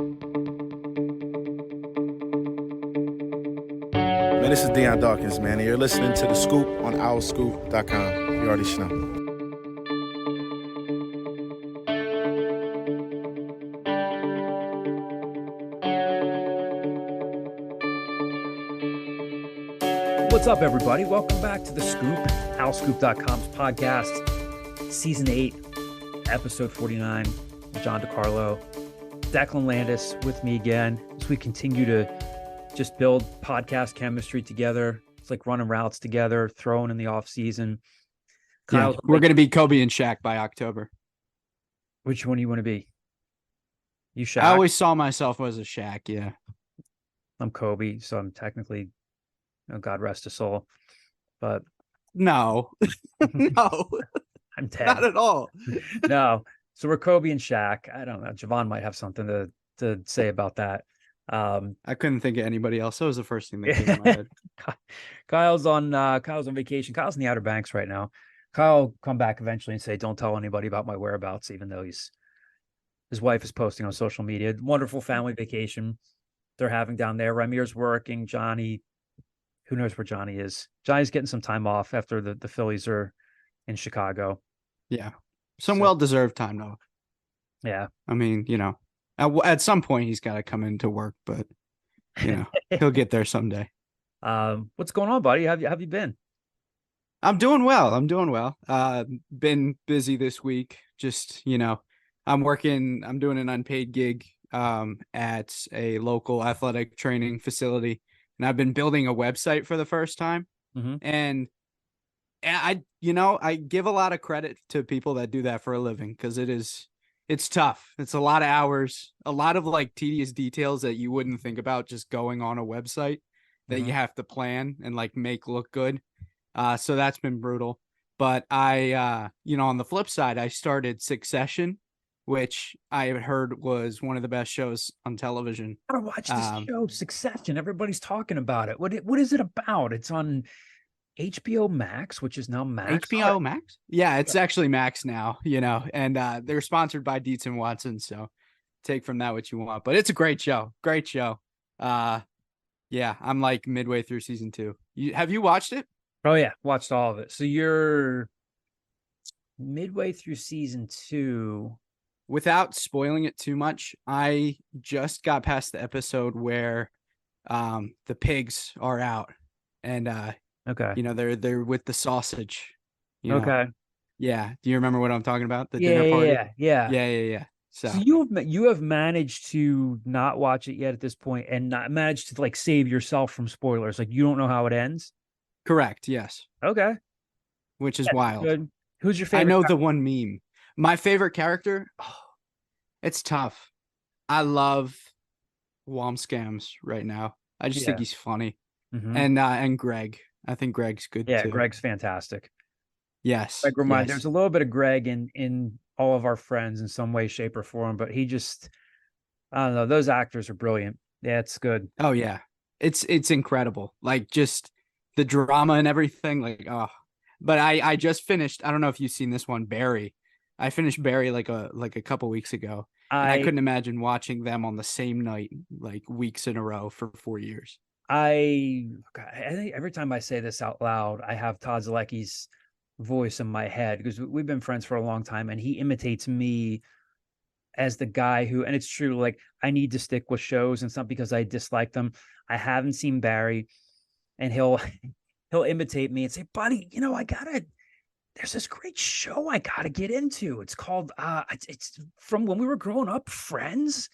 Man, this is Deion Dawkins, man, and you're listening to The Scoop on owlscoop.com. You already know. What's up, everybody? Welcome back to The Scoop, owlscoop.com's podcast, Season 8, Episode 49. John DiCarlo, Declan Landis with me again as we continue to just build podcast chemistry together. It's like running routes together, throwing in the off season. Yeah, we're going to be Kobe and Shaq by October. Which one do you want to be? You Shaq? I always saw myself as a Shaq, yeah. I'm Kobe, so I'm technically, God rest his soul. But no, no, I'm dead. Not at all. No. So we're Kobe and Shaq. I don't know. Javon might have something to say about that. I couldn't think of anybody else. That was the first thing that came to my head. Kyle's on vacation. Kyle's in the Outer Banks right now. Kyle will come back eventually and say, "Don't tell anybody about my whereabouts," even though his wife is posting on social media. Wonderful family vacation they're having down there. Ramir's working. Johnny, who knows where Johnny is? Johnny's getting some time off after the Phillies are in Chicago. Yeah. Some well-deserved time, though. Yeah. I mean, at some point he's got to come into work, but, he'll get there someday. What's going on, buddy? How have you been? I'm doing well. Been busy this week. Just, I'm doing an unpaid gig at a local athletic training facility, and I've been building a website for the first time. Mm-hmm. And I give a lot of credit to people that do that for a living, because it's tough. It's a lot of hours, a lot of like tedious details that you wouldn't think about just going on a website that you have to plan and like make look good. So that's been brutal. But I, on the flip side, I started Succession, which I heard was one of the best shows on television. I gotta watch this show, Succession. Everybody's talking about it. What is it about? It's on HBO Max, which is now Max. HBO Max? Yeah, it's actually Max now, and they're sponsored by Dietz and Watson, so take from that what you want. But it's a great show. Great show. Yeah, I'm like midway through season 2. Have you watched it? Oh yeah, watched all of it. So you're midway through season 2. Without spoiling it too much, I just got past the episode where the pigs are out, and okay. They're with the sausage. Okay. Yeah. Do you remember what I'm talking about? The dinner party? Yeah. So you have managed to not watch it yet at this point, and not managed to like save yourself from spoilers. Like you don't know how it ends. Correct. Yes. Okay. Which is wild. Good. Who's your favorite? I know the one meme. My favorite character. Oh, it's tough. I love Womskams right now. I just think he's funny. Mm-hmm. And Greg. I think Greg's good too. Yeah, Greg's fantastic. Yes. There's a little bit of Greg in all of our friends in some way, shape, or form, but he just, I don't know. Those actors are brilliant. Yeah, it's good. Oh yeah. It's incredible. Like just the drama and everything. Like, oh, but I just finished. I don't know if you've seen this one, Barry. I finished Barry like a couple weeks ago. And I couldn't imagine watching them on the same night, like weeks in a row for 4 years. I think every time I say this out loud, I have Todd Zalecki's voice in my head, because we've been friends for a long time, and he imitates me as the guy who, and it's true, like I need to stick with shows, and it's not because I dislike them. I haven't seen Barry, and he'll imitate me and say, "Buddy, there's this great show I gotta get into. It's called it's from when we were growing up, Friends."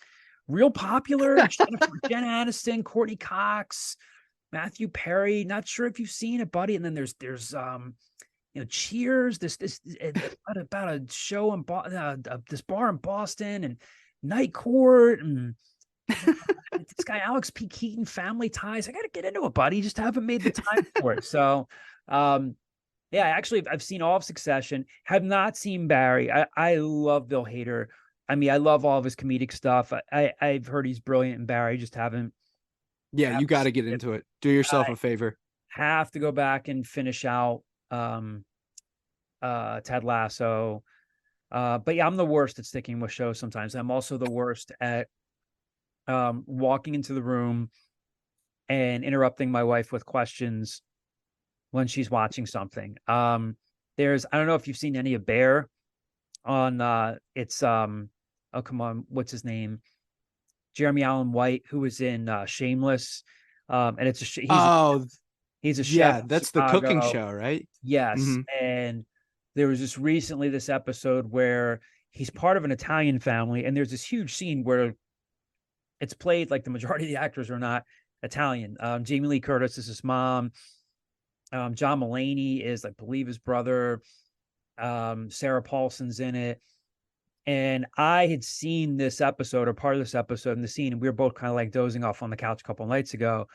Real popular. Jen Aniston, Courtney Cox, Matthew Perry. Not sure if you've seen it, buddy. And then there's Cheers. This about a show in this bar in Boston, and Night Court, and this guy Alex P. Keaton, Family Ties. I got to get into it, buddy. Just haven't made the time for it. So, I've seen all of Succession. Have not seen Barry. I love Bill Hader. I mean, I love all of his comedic stuff. I've heard he's brilliant in Barry. Just haven't. Yeah, you got to get into it. Do yourself a favor. Have to go back and finish out Ted Lasso. But yeah, I'm the worst at sticking with shows sometimes. I'm also the worst at walking into the room and interrupting my wife with questions when she's watching something. I don't know if you've seen any of Bear on it's oh come on, what's his name? Jeremy Allen White, who was in Shameless. And it's he's a chef yeah, in that's the cooking Chicago. show, right? Yes. Mm-hmm. And there was just recently this episode where he's part of an Italian family, and there's this huge scene where it's played like the majority of the actors are not Italian. Jamie Lee Curtis is his mom. John Mulaney is, I believe, his brother. Sarah Paulson's in it. And I had seen this episode or part of this episode in the scene, and we were both kind of like dozing off on the couch a couple of nights ago.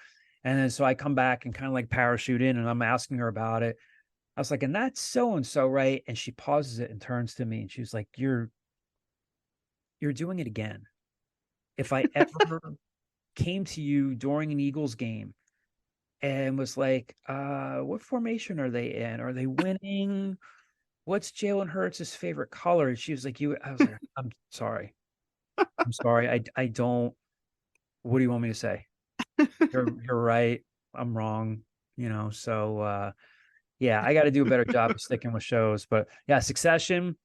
And then so I come back and kind of like parachute in, and I'm asking her about it. I was like, and that's so and so, right? And she pauses it and turns to me, and she's like, You're doing it again. If I ever came to you during an Eagles game and was like, what formation are they in? Are they winning? What's Jalen Hurts' favorite color? And she was like, I was like, I'm sorry. I'm sorry. I don't, what do you want me to say? You're right. I'm wrong. So yeah, I got to do a better job of sticking with shows, but yeah, Succession,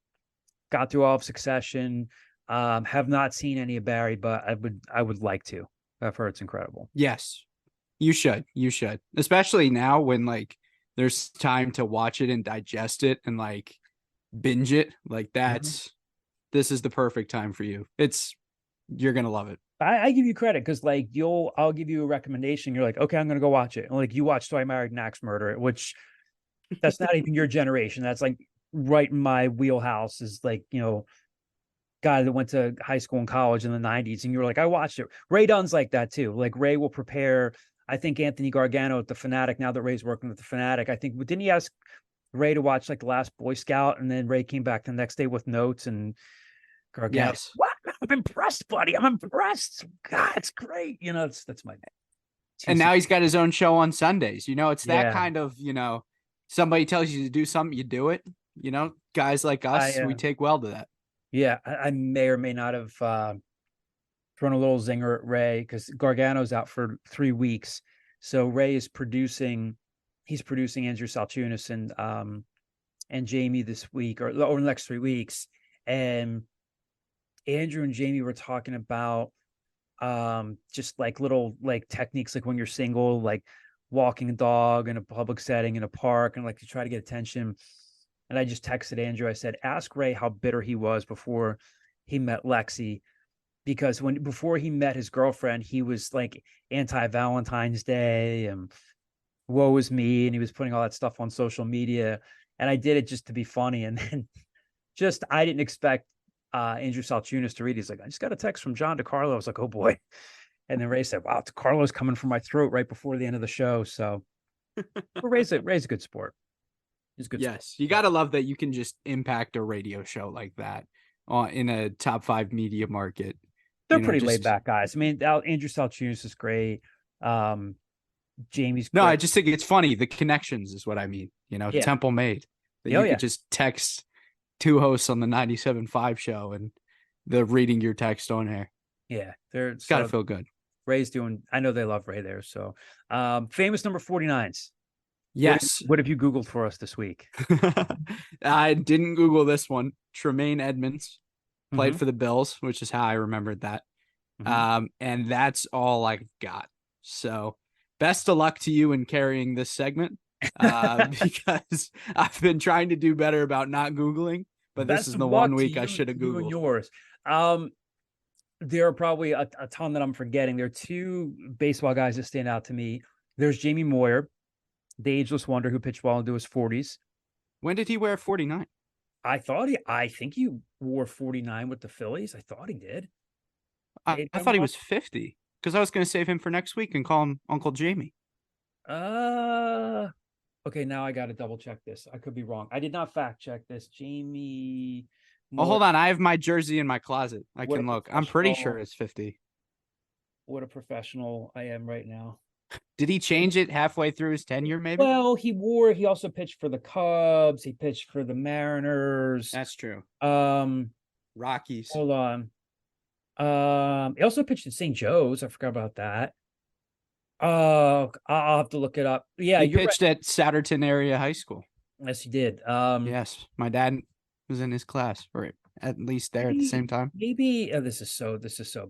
got through all of Succession. Have not seen any of Barry, but I would like to. I've heard it's incredible. Yes, you should. You should, especially now when like there's time to watch it and digest it and like binge it. Like this is the perfect time for you. You're gonna love it. I give you credit because like I'll give you a recommendation. You're like, okay, I'm gonna go watch it. And like you watched So I Married an Axe Murderer, which that's not even your generation. That's like right in my wheelhouse. Is like guy that went to high school and college in the 90s, and you were like, I watched it. Ray Dunn's like that too. Like Ray will prepare. I think Anthony Gargano at the Fanatic, now that Ray's working with the Fanatic, I think, didn't he ask Ray to watch like The Last Boy Scout, and then Ray came back the next day with notes, and Gargano, Yes. what? I'm impressed, buddy. I'm impressed. God, it's great. That's my And now he's got his own show on Sundays. It's that Yeah. kind of, somebody tells you to do something, you do it. Guys like us, we take well to that. Yeah, I may or may not have thrown a little zinger at Ray because Gargano's out for 3 weeks. So Ray is he's producing Andrew Salchunas and Jamie this week or over the next 3 weeks. And Andrew and Jamie were talking about just like little like techniques, like when you're single, like walking a dog in a public setting in a park, and like to try to get attention. And I just texted Andrew. I said, ask Ray how bitter he was before he met Lexi, because before he met his girlfriend, he was like anti-Valentine's Day and woe is me, and he was putting all that stuff on social media. And I did it just to be funny. And then I didn't expect Andrew Salchunas to read. He's like, I just got a text from John DiCarlo. I was like, oh boy. And then Ray said, wow, DiCarlo's coming from my throat right before the end of the show. So Ray's a good sport. He's good. Yes. Sport. You got to love that you can just impact a radio show like that in a top 5 media market. They're pretty laid back guys. I mean, Andrew Salchunas is great. Jamie's No, great. I just think it's funny. The connections is what I mean. Temple made that you could just text 2 hosts on the 97.5 show and they're reading your text on air. Yeah, It's got to feel good. Ray's doing. I know they love Ray there. So, famous number 49s. Yes. What have you Googled for us this week? I didn't Google this one. Tremaine Edmonds played for the Bills, which is how I remembered that. And that's all I've got. So best of luck to you in carrying this segment because I've been trying to do better about not Googling, but this is the one week I should have Googled. Yours. There are probably a ton that I'm forgetting. There are 2 baseball guys that stand out to me. There's Jamie Moyer, the ageless wonder who pitched well into his 40s. When did he wear 49? I think he wore 49 with the Phillies. I thought he did. I thought he was 50 because I was going to save him for next week and call him Uncle Jamie. Okay, now I got to double check this. I could be wrong. I did not fact check this. Jamie. Well, hold on. I have my jersey in my closet. I can look. I'm pretty sure it's 50. What a professional I am right now. Did he change it halfway through his tenure, maybe? Well, he also pitched for the Cubs. He pitched for the Mariners. That's true. Rockies. Hold on. He also pitched at St. Joe's. I forgot about that. Oh, I'll have to look it up. Yeah, He you're right. pitched at Souderton area high school. Yes, he did. Yes, my dad was in his class, or at least there at the same time. Maybe this is so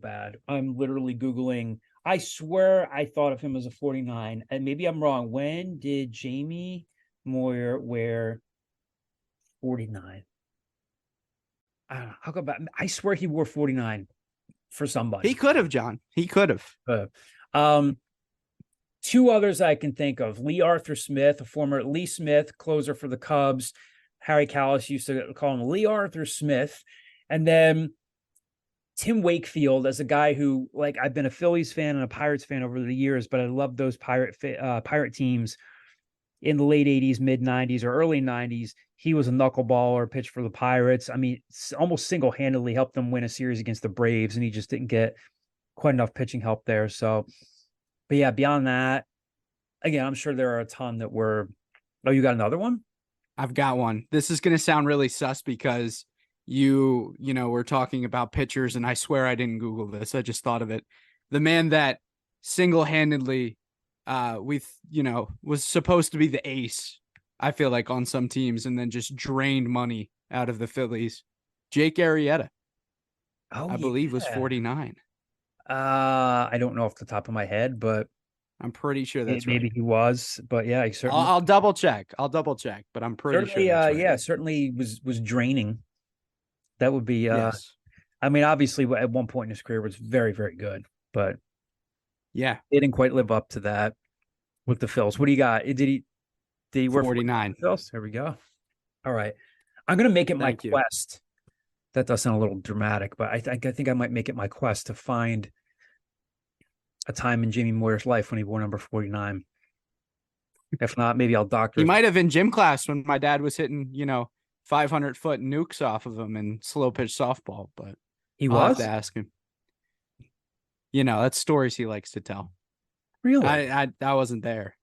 bad. I'm literally Googling. I swear I thought of him as a 49, and maybe I'm wrong. When did Jamie Moyer wear 49? I don't know. How come I swear he wore 49 for somebody. He could have, John. He could have. Um, two others I can think of: Lee Arthur Smith, a former Lee Smith, closer for the Cubs. Harry Callis used to call him Lee Arthur Smith. And then Tim Wakefield, as a guy who, like, I've been a Phillies fan and a Pirates fan over the years, but I love those pirate teams in the late 80s, mid 90s, or early 90s. He was a knuckleballer, pitched for the Pirates. I mean, almost single-handedly helped them win a series against the Braves, and he just didn't get quite enough pitching help there. So, but yeah, beyond that, again, I'm sure there are a ton that were. Oh, you got another one? I've got one. This is going to sound really sus because you know, we're talking about pitchers, and I swear I didn't Google this. I just thought of it. The man that single-handedly, was supposed to be the ace, I feel like, on some teams, and then just drained money out of the Phillies. Jake Arrieta, I believe, was 49. I don't know off the top of my head, but I'm pretty sure that's maybe right. he was. But yeah, he certainly. I'll double check, but I'm pretty sure that's right. Yeah, certainly was draining. That would be. Yes. I mean, obviously, at one point in his career was very, very good, but yeah, he didn't quite live up to that with the Phils. What do you got? Did he work 49? Phils? There we go. All right, I'm gonna make it my Thank you. quest. That does sound a little dramatic, but I think I might make it my quest to find a time in Jamie Moyer's life when he wore number 49. If not, maybe I'll doctor. He might have in gym class when my dad was hitting, 500-foot nukes off of him in slow pitch softball, but I'll have to ask him. That's stories he likes to tell. Really? I wasn't there.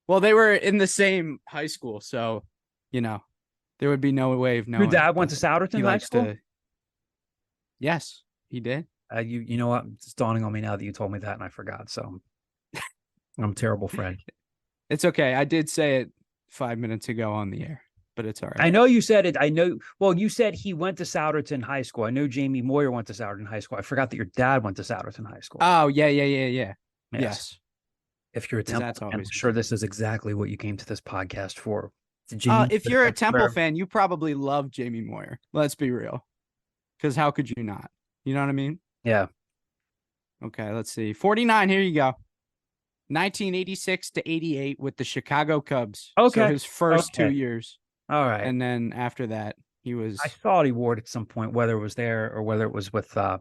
Well, they were in the same high school, so there would be no way of knowing. Your dad went to Souderton High School? Yes, he did. You know what? It's dawning on me now that you told me that, and I forgot. So I'm a terrible friend. It's okay. I did say it 5 minutes ago on the air, but it's all right. I know you said it. I know. Well, you said he went to Souderton High School. I know Jamie Moyer went to Souderton High School. I forgot that your dad went to Souderton High School. Oh, yeah. Yes. If you're a Temple fan, I'm sure this is exactly what you came to this podcast for. If you're a Temple fan, you probably love Jamie Moyer. Let's be real. Because how could you not? You know what I mean? Yeah. Okay, let's see. 49, here you go. 1986 to 88 with the Chicago Cubs. Okay. So his first 2 years. All right. And then after that, he was. I thought he wore it at some point, whether it was there or whether it was with the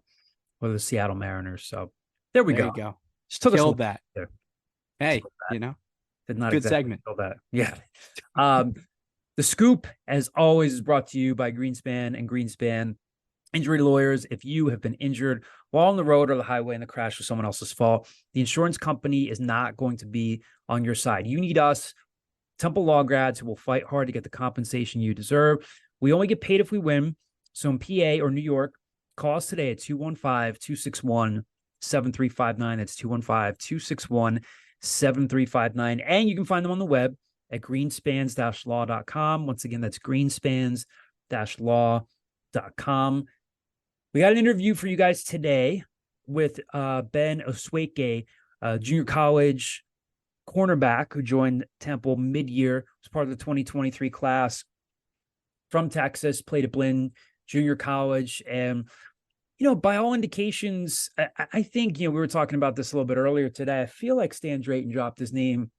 Seattle Mariners. So there we go. You go. Just took Killed that. There. Hey, did not good exactly segment. Kill that. Yeah. The Scoop, as always, is brought to you by Greenspan and Greenspan Injury Lawyers. If you have been injured while on the road or the highway and the crash was someone else's fault, the insurance company is not going to be on your side. You need us, Temple Law grads, who will fight hard to get the compensation you deserve. We only get paid if we win. So in PA or New York, call us today at 215-261-7359. That's 215-261-7359. And you can find them on the web at greenspans-law.com. Once again, that's greenspans-law.com. We got an interview for you guys today with Ben Osueke, junior college cornerback who joined Temple mid-year, was part of the 2023 class from Texas, played at Blinn Junior College. And, by all indications, I think, we were talking about this a little bit earlier today. I feel like Stan Drayton dropped his name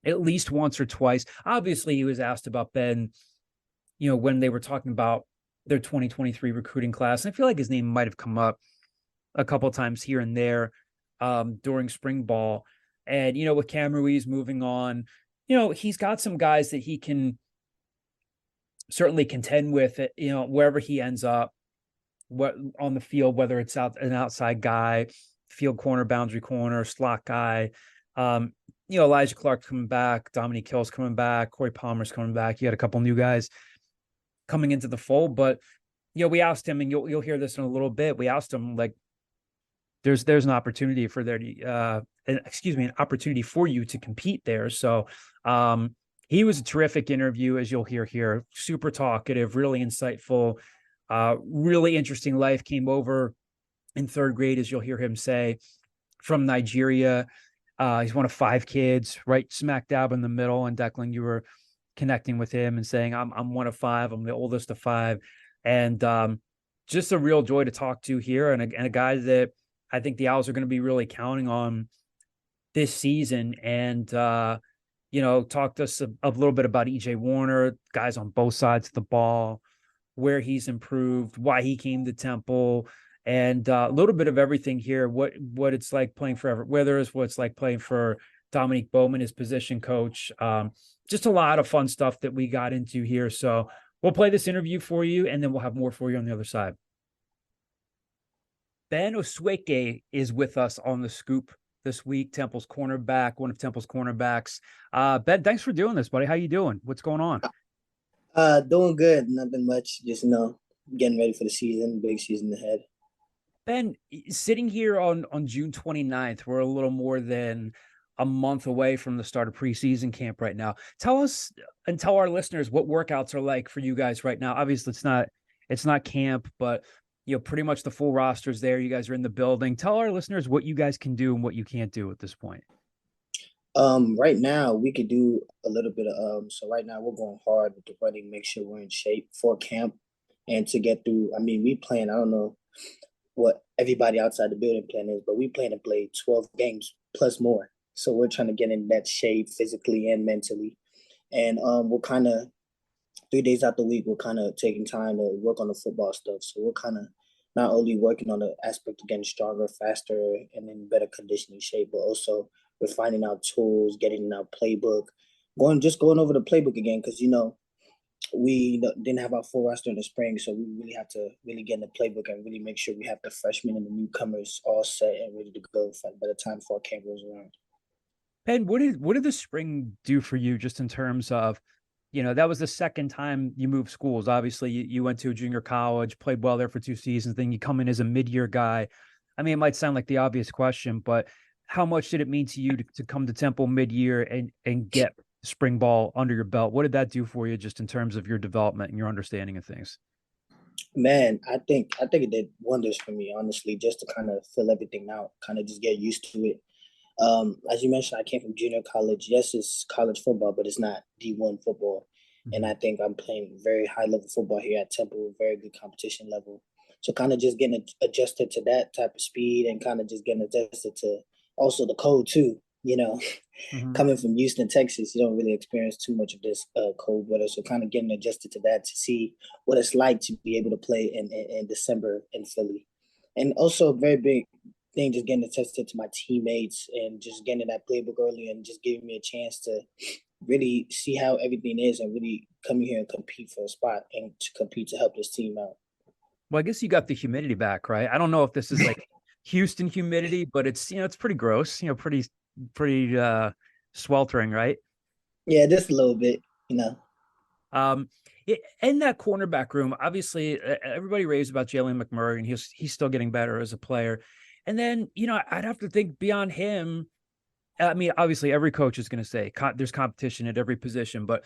at least once or twice. Obviously, he was asked about Ben, when they were talking about their 2023 recruiting class. And I feel like his name might have come up a couple of times here and there during spring ball. And, with Cam Ruiz moving on, he's got some guys that he can certainly contend with, wherever he ends up, what on the field, whether it's an outside guy, field corner, boundary corner, slot guy. Elijah Clark's coming back, Dominique Hill's coming back, Corey Palmer's coming back. You had a couple new guys coming into the fold, but we asked him, and you'll hear this in a little bit. We asked him, like, there's an opportunity for there to an opportunity for you to compete there. So he was a terrific interview, as you'll hear here. Super talkative, really insightful, really interesting life. Came over in third grade, as you'll hear him say, from Nigeria. He's one of 5 kids, right smack dab in the middle. And Declan, you were connecting with him and saying, I'm one of 5. I'm the oldest of 5. And just a real joy to talk to here, and a guy that I think the Owls are going to be really counting on this season. And talk to us a little bit about EJ Warner, guys on both sides of the ball, where he's improved, why he came to Temple, and a little bit of everything here. What it's like playing for Everett Withers, what it's like playing for Dominique Bowman, his position coach. Just a lot of fun stuff that we got into here. So we'll play this interview for you, and then we'll have more for you on the other side. Ben Osueke is with us on the scoop this week. Temple's cornerback, one of Temple's cornerbacks. Ben, thanks for doing this, buddy. How you doing? What's going on? Doing good. Nothing much. Just getting ready for the season, big season ahead. Ben, sitting here on June 29th, we're a little more than a month away from the start of preseason camp right now. Tell us and tell our listeners what workouts are like for you guys right now. Obviously, it's not camp, but pretty much the full roster's there. You guys are in the building. Tell our listeners what you guys can do and what you can't do at this point. Right now we could do a little bit of so right now we're going hard with the running, make sure we're in shape for camp and to get through. I mean, we playing, I don't know what everybody outside the building plan is, but we plan to play 12 games plus more. So we're trying to get in that shape physically and mentally. And we're kind of 3 days out the week, we're kind of taking time to work on the football stuff. So we're kind of not only working on the aspect of getting stronger, faster, and in better conditioning shape, but also refining our tools, getting in our playbook, going over the playbook again, because we didn't have our full roster in the spring, so we really have to really get in the playbook and really make sure we have the freshmen and the newcomers all set and ready to go by the time fall camp rolls around. Ben, what did the spring do for you, just in terms of, that was the second time you moved schools. Obviously, you went to a junior college, played well there for 2 seasons. Then you come in as a mid-year guy. I mean, it might sound like the obvious question, but how much did it mean to you to come to Temple mid-year and get spring ball under your belt? What did that do for you, just in terms of your development and your understanding of things? Man, I think it did wonders for me, honestly, just to kind of fill everything out, kind of just get used to it. As you mentioned, I came from junior college. Yes, it's college football, but it's not D1 football. Mm-hmm. And I think I'm playing very high level football here at Temple, very good competition level. So kind of just getting adjusted to that type of speed and kind of just getting adjusted to also the cold too. Mm-hmm. Coming from Houston, Texas, you don't really experience too much of this cold weather. So kind of getting adjusted to that, to see what it's like to be able to play in December in Philly. And also a very big thing, just getting adjusted to my teammates and just getting that playbook early and just giving me a chance to really see how everything is and really come here and compete for a spot and to compete to help this team out. Well, I guess you got the humidity back, right? I don't know if this is like Houston humidity, but it's, it's pretty gross, pretty sweltering, right? Yeah, just a little bit, In that cornerback room, obviously everybody raves about Jalen McMurray, and he's still getting better as a player. And then, I'd have to think beyond him. I mean, obviously every coach is going to say there's competition at every position, but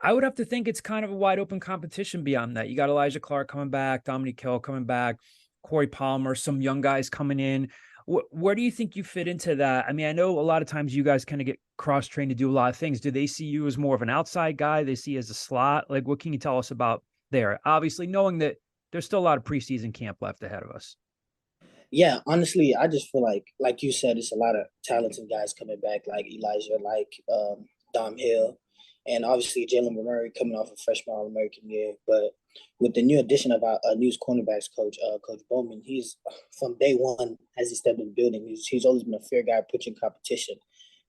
I would have to think it's kind of a wide open competition beyond that. You got Elijah Clark coming back, Dominique Hill coming back, Corey Palmer, some young guys coming in. Where do you think you fit into that? I mean, I know a lot of times you guys kind of get cross-trained to do a lot of things. Do they see you as more of an outside guy? They see you as a slot? Like, what can you tell us about there? Obviously, knowing that there's still a lot of preseason camp left ahead of us. Yeah, honestly, I just feel like you said, it's a lot of talented guys coming back, like Elijah, like Dom Hill, and obviously Jalen Murray coming off a freshman All-American year. But with the new addition of our new cornerbacks coach, Coach Bowman, he's from day one as he stepped in the building. He's always been a fair guy, pushing competition,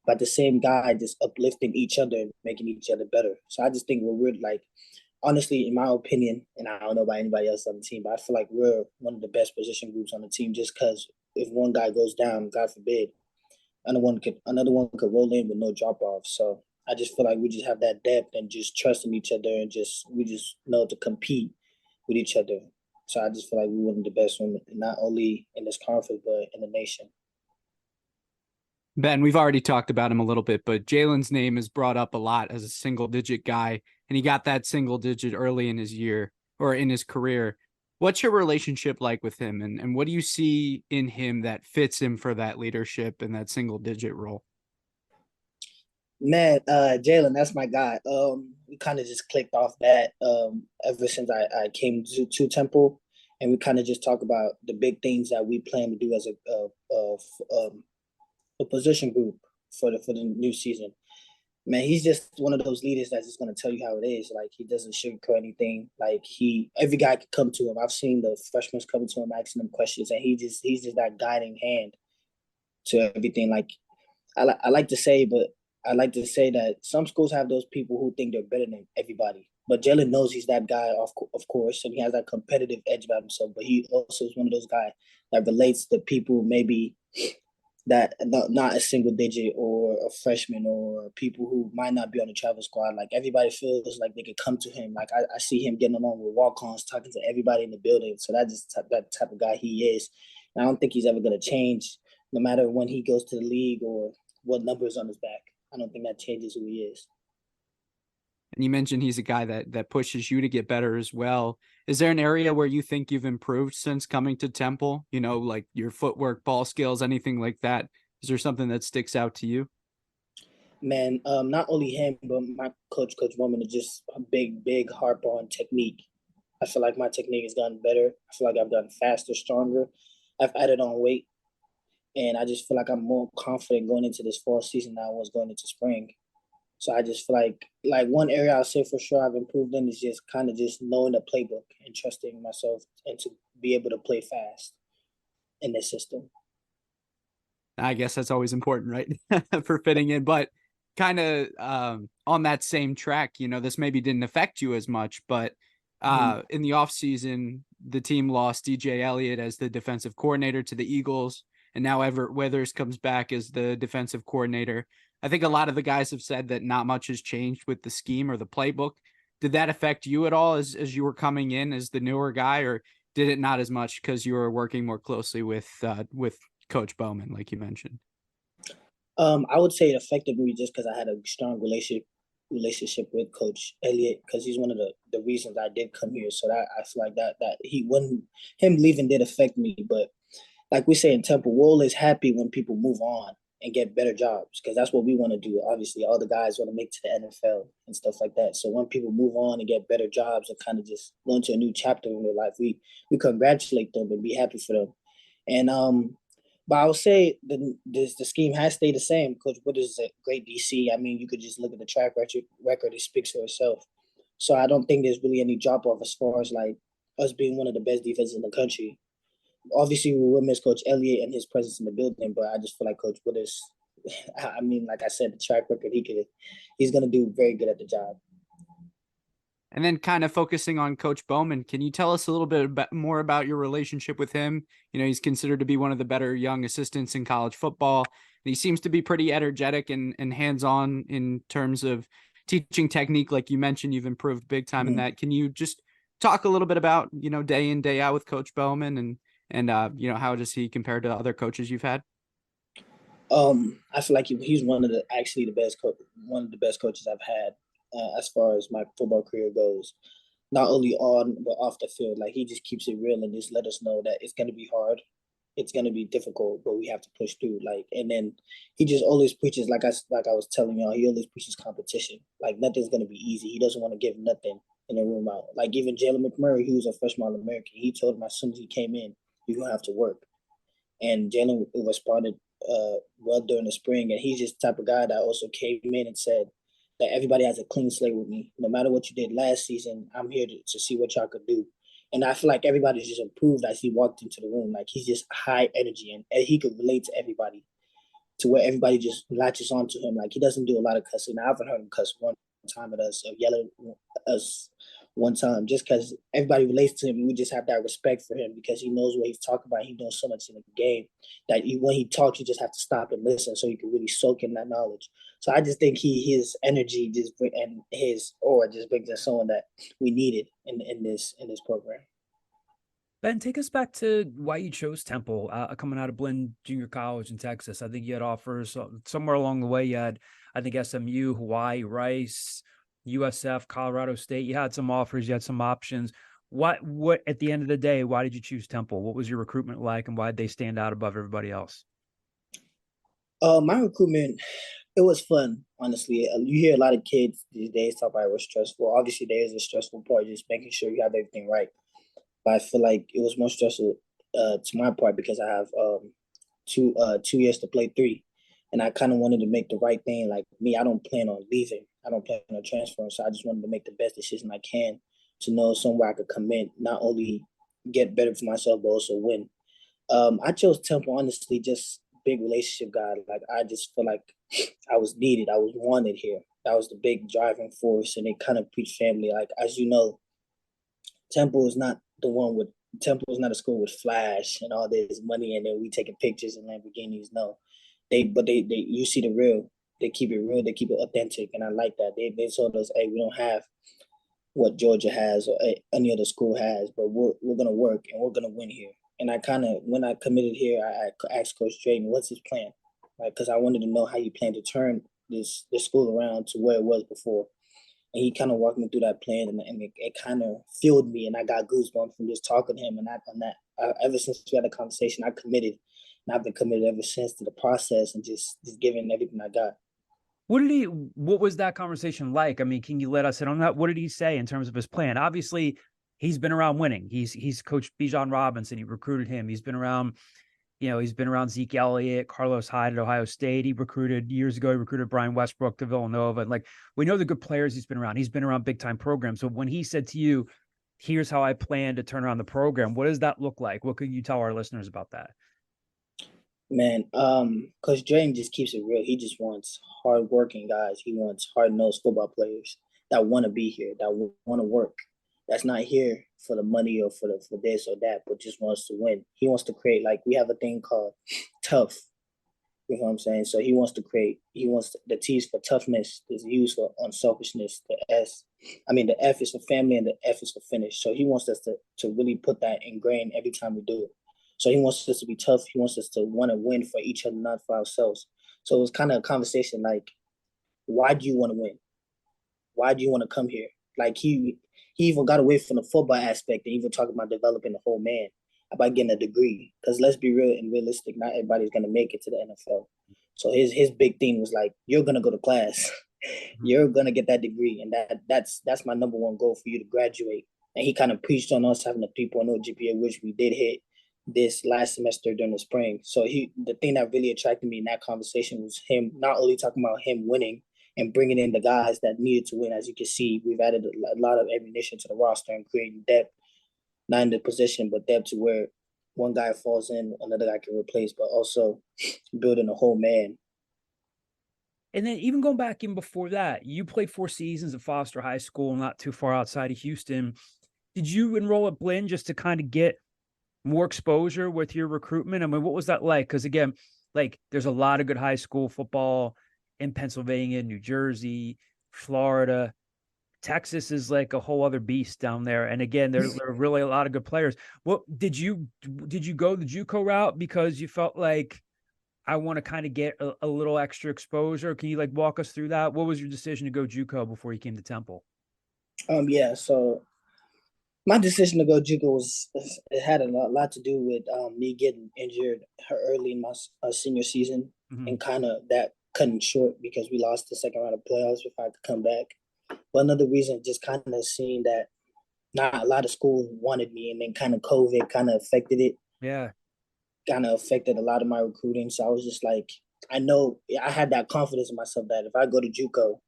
but the same guy just uplifting each other and making each other better. So I just think we're like, honestly, in my opinion, and I don't know about anybody else on the team, but I feel like we're one of the best position groups on the team, just because if one guy goes down, God forbid, another one could roll in with no drop off. So I just feel like we just have that depth and just trusting each other, and we just know to compete with each other. So I just feel like we're one of the best women, not only in this conference but in the nation. Ben, we've already talked about him a little bit, but Jalen's name is brought up a lot as a single digit guy, and he got that single digit early in his year or in his career. What's your relationship like with him, and what do you see in him that fits him for that leadership and that single digit role? Man, Jalen, that's my guy. We kind of just clicked off that ever since I came to Temple, and we kind of just talk about the big things that we plan to do as a position group for the new season. Man, he's just one of those leaders that's just gonna tell you how it is. Like he doesn't sugarcoat anything. Like every guy could come to him. I've seen the freshmen coming to him asking him questions, and he's just that guiding hand to everything. Like I like to say, but I like to say that some schools have those people who think they're better than everybody. But Jalen knows he's that guy, of course, and he has that competitive edge about himself. But he also is one of those guys that relates to people maybe that not a single digit or a freshman or people who might not be on the travel squad. Like everybody feels like they could come to him. Like I see him getting along with walk-ons, talking to everybody in the building. So that's just that type of guy he is. And I don't think he's ever going to change, no matter when he goes to the league or what number is on his back. I don't think that changes who he is. And you mentioned he's a guy that pushes you to get better as well. Is there an area where you think you've improved since coming to Temple? You know, like your footwork, ball skills, anything like that? Is there something that sticks out to you? Man, not only him, but my Coach Woman, is just a big harp on technique. I feel like my technique has gotten better. I feel like I've gotten faster, stronger. I've added on weight, and I just feel like I'm more confident going into this fall season than I was going into spring. So I just feel like one area I'll say for sure I've improved in is just kind of just knowing the playbook and trusting myself and to be able to play fast in this system. I guess that's always important, right? For fitting in, but kind of on that same track, you know, this maybe didn't affect you as much, but in the offseason, the team lost DJ Elliott as the defensive coordinator to the Eagles, and now Everett Withers comes back as the defensive coordinator. I think a lot of the guys have said that not much has changed with the scheme or the playbook. Did that affect you at all as you were coming in as the newer guy, or did it not as much because you were working more closely with Coach Bowman, like you mentioned? I would say it affected me just because I had a strong relationship with Coach Elliott because he's one of the reasons I did come here. So that I feel like that he when him leaving did affect me. But like we say in Temple, we're always happy when people move on and get better jobs because that's what we want to do. Obviously, all the guys want to make to the NFL and stuff like that. So when people move on and get better jobs and kind of just go into a new chapter in their life, we congratulate them and be happy for them. And but I would say the scheme has stayed the same. Coach Wood is a great DC. I mean, you could just look at the track record; it speaks for itself. So I don't think there's really any drop off as far as like us being one of the best defenses in the country. Obviously, we will miss Coach Elliott and his presence in the building, but I just feel like Coach Wood is. I mean, like I said, the track record he's going to do very good at the job. And then kind of focusing on Coach Bowman, can you tell us a little bit more about your relationship with him? You know, he's considered to be one of the better young assistants in college football. And he seems to be pretty energetic and hands-on in terms of teaching technique. Like you mentioned, you've improved big time in that. Can you just talk a little bit about, you know, day in, day out with Coach Bowman and you know, how does he compare to other coaches you've had? I feel like he's one of the one of the best coaches I've had as far as my football career goes. Not only on but off the field, like he just keeps it real and just let us know that it's gonna be hard, it's gonna be difficult, but we have to push through. Like, and then he just always preaches, like I was telling y'all, he always preaches competition. Like nothing's gonna be easy. He doesn't want to give nothing in the room out. Like even Jalen McMurray, who was a freshman All-American, he told him as soon as he came in, you're gonna have to work. And Jalen responded well during the spring, and he's just the type of guy that also came in and said that everybody has a clean slate with me. No matter what you did last season, I'm here to see what y'all could do. And I feel like everybody's just improved as he walked into the room. Like he's just high energy and he could relate to everybody to where everybody just latches onto him. Like he doesn't do a lot of cussing. I haven't heard him cuss one time at us or yell at us one time just because everybody relates to him. We just have that respect for him because he knows what he's talking about. He knows so much in the game that when he talks, you just have to stop and listen so you can really soak in that knowledge. So I just think his energy and his aura just brings us someone that we needed in this program. Ben, take us back to why you chose Temple, coming out of Blinn Junior College in Texas. I think you had offers somewhere along the way. You had, I think, SMU, Hawaii, Rice, USF, Colorado State. You had some offers, you had some options. What at the end of the day, why did you choose Temple? What was your recruitment like, and why did they stand out above everybody else? My recruitment, it was fun, honestly. You hear a lot of kids these days talk about it was stressful. Obviously, there is a stressful part, just making sure you have everything right. But I feel like it was more stressful to my part because I have 2 years to play three, and I kind of wanted to make the right thing. Like me, I don't plan on leaving. I don't plan on transferring, so I just wanted to make the best decision I can to know somewhere I could come in, not only get better for myself but also win. I chose Temple honestly, just big relationship guy. Like I just feel like I was needed. I was wanted here. That was the big driving force, and it kind of preached family. Like as you know, Temple is not the one with Temple is not a school with flash and all this money, and then we taking pictures and Lamborghinis. No, they you see the real. They keep it real. They keep it authentic, and I like that. They told us, hey, we don't have what Georgia has or any other school has, but we're gonna work and we're gonna win here. And I kind of when I committed here, I asked Coach Drayton, what's his plan? Like, because I wanted to know how you plan to turn this school around to where it was before. And he kind of walked me through that plan, and it kind of fueled me, and I got goosebumps from just talking to him. And ever since we had a conversation, I committed, and I've been committed ever since to the process and just giving everything I got. What was that conversation like? I mean, can you let us in on that? What did he say in terms of his plan? Obviously, he's been around winning. He's coached Bijan Robinson. He recruited him. He's been around, he's been around Zeke Elliott, Carlos Hyde at Ohio State. He recruited years ago. He recruited Brian Westbrook to Villanova. And like, we know the good players he's been around. He's been around big time programs. So when he said to you, here's how I plan to turn around the program, what does that look like? What could you tell our listeners about that? Man, Coach Drayton just keeps it real. He just wants hardworking guys. He wants hard-nosed football players that want to be here, that want to work. That's not here for the money or for this or that, but just wants to win. He wants to create, like we have a thing called tough. You know what I'm saying? So he wants to create. He wants the T's for toughness is used for unselfishness. The F is for family and the F is for finish. So he wants us to really put that ingrained every time we do it. So he wants us to be tough. He wants us to want to win for each other, not for ourselves. So it was kind of a conversation like, why do you want to win? Why do you want to come here? Like he even got away from the football aspect and even talking about developing the whole man, about getting a degree. Because let's be real and realistic, not everybody's gonna make it to the NFL. So his big thing was like, you're gonna go to class, you're gonna get that degree, and that's my number one goal for you to graduate. And he kind of preached on us having a 3.0 GPA, which we did hit this last semester during the spring. So the thing that really attracted me in that conversation was him not only talking about him winning and bringing in the guys that needed to win. As you can see, we've added a lot of ammunition to the roster and creating depth, not in the position, but depth to where one guy falls in, another guy can replace, but also building a whole man. And then even going back in before that, you played 4 seasons at Foster High School, not too far outside of Houston. Did you enroll at Blinn just to kind of get more exposure with your recruitment? I mean, what was that like? Because again, like there's a lot of good high school football in Pennsylvania, New Jersey, Florida. Texas is like a whole other beast down there. And again, there are really a lot of good players. What did you go the JUCO route because you felt like I want to kind of get a little extra exposure? Can you like walk us through that? What was your decision to go JUCO before you came to Temple? Yeah, so my decision to go JUCO it had a lot to do with me getting injured early in my senior season, and kind of that cutting short because we lost the second round of playoffs before I could come back. But another reason, just kind of seeing that not a lot of schools wanted me, and then kind of COVID kind of affected it. Yeah. Kind of affected a lot of my recruiting. So I was just like, I know I had that confidence in myself that if I go to JUCO,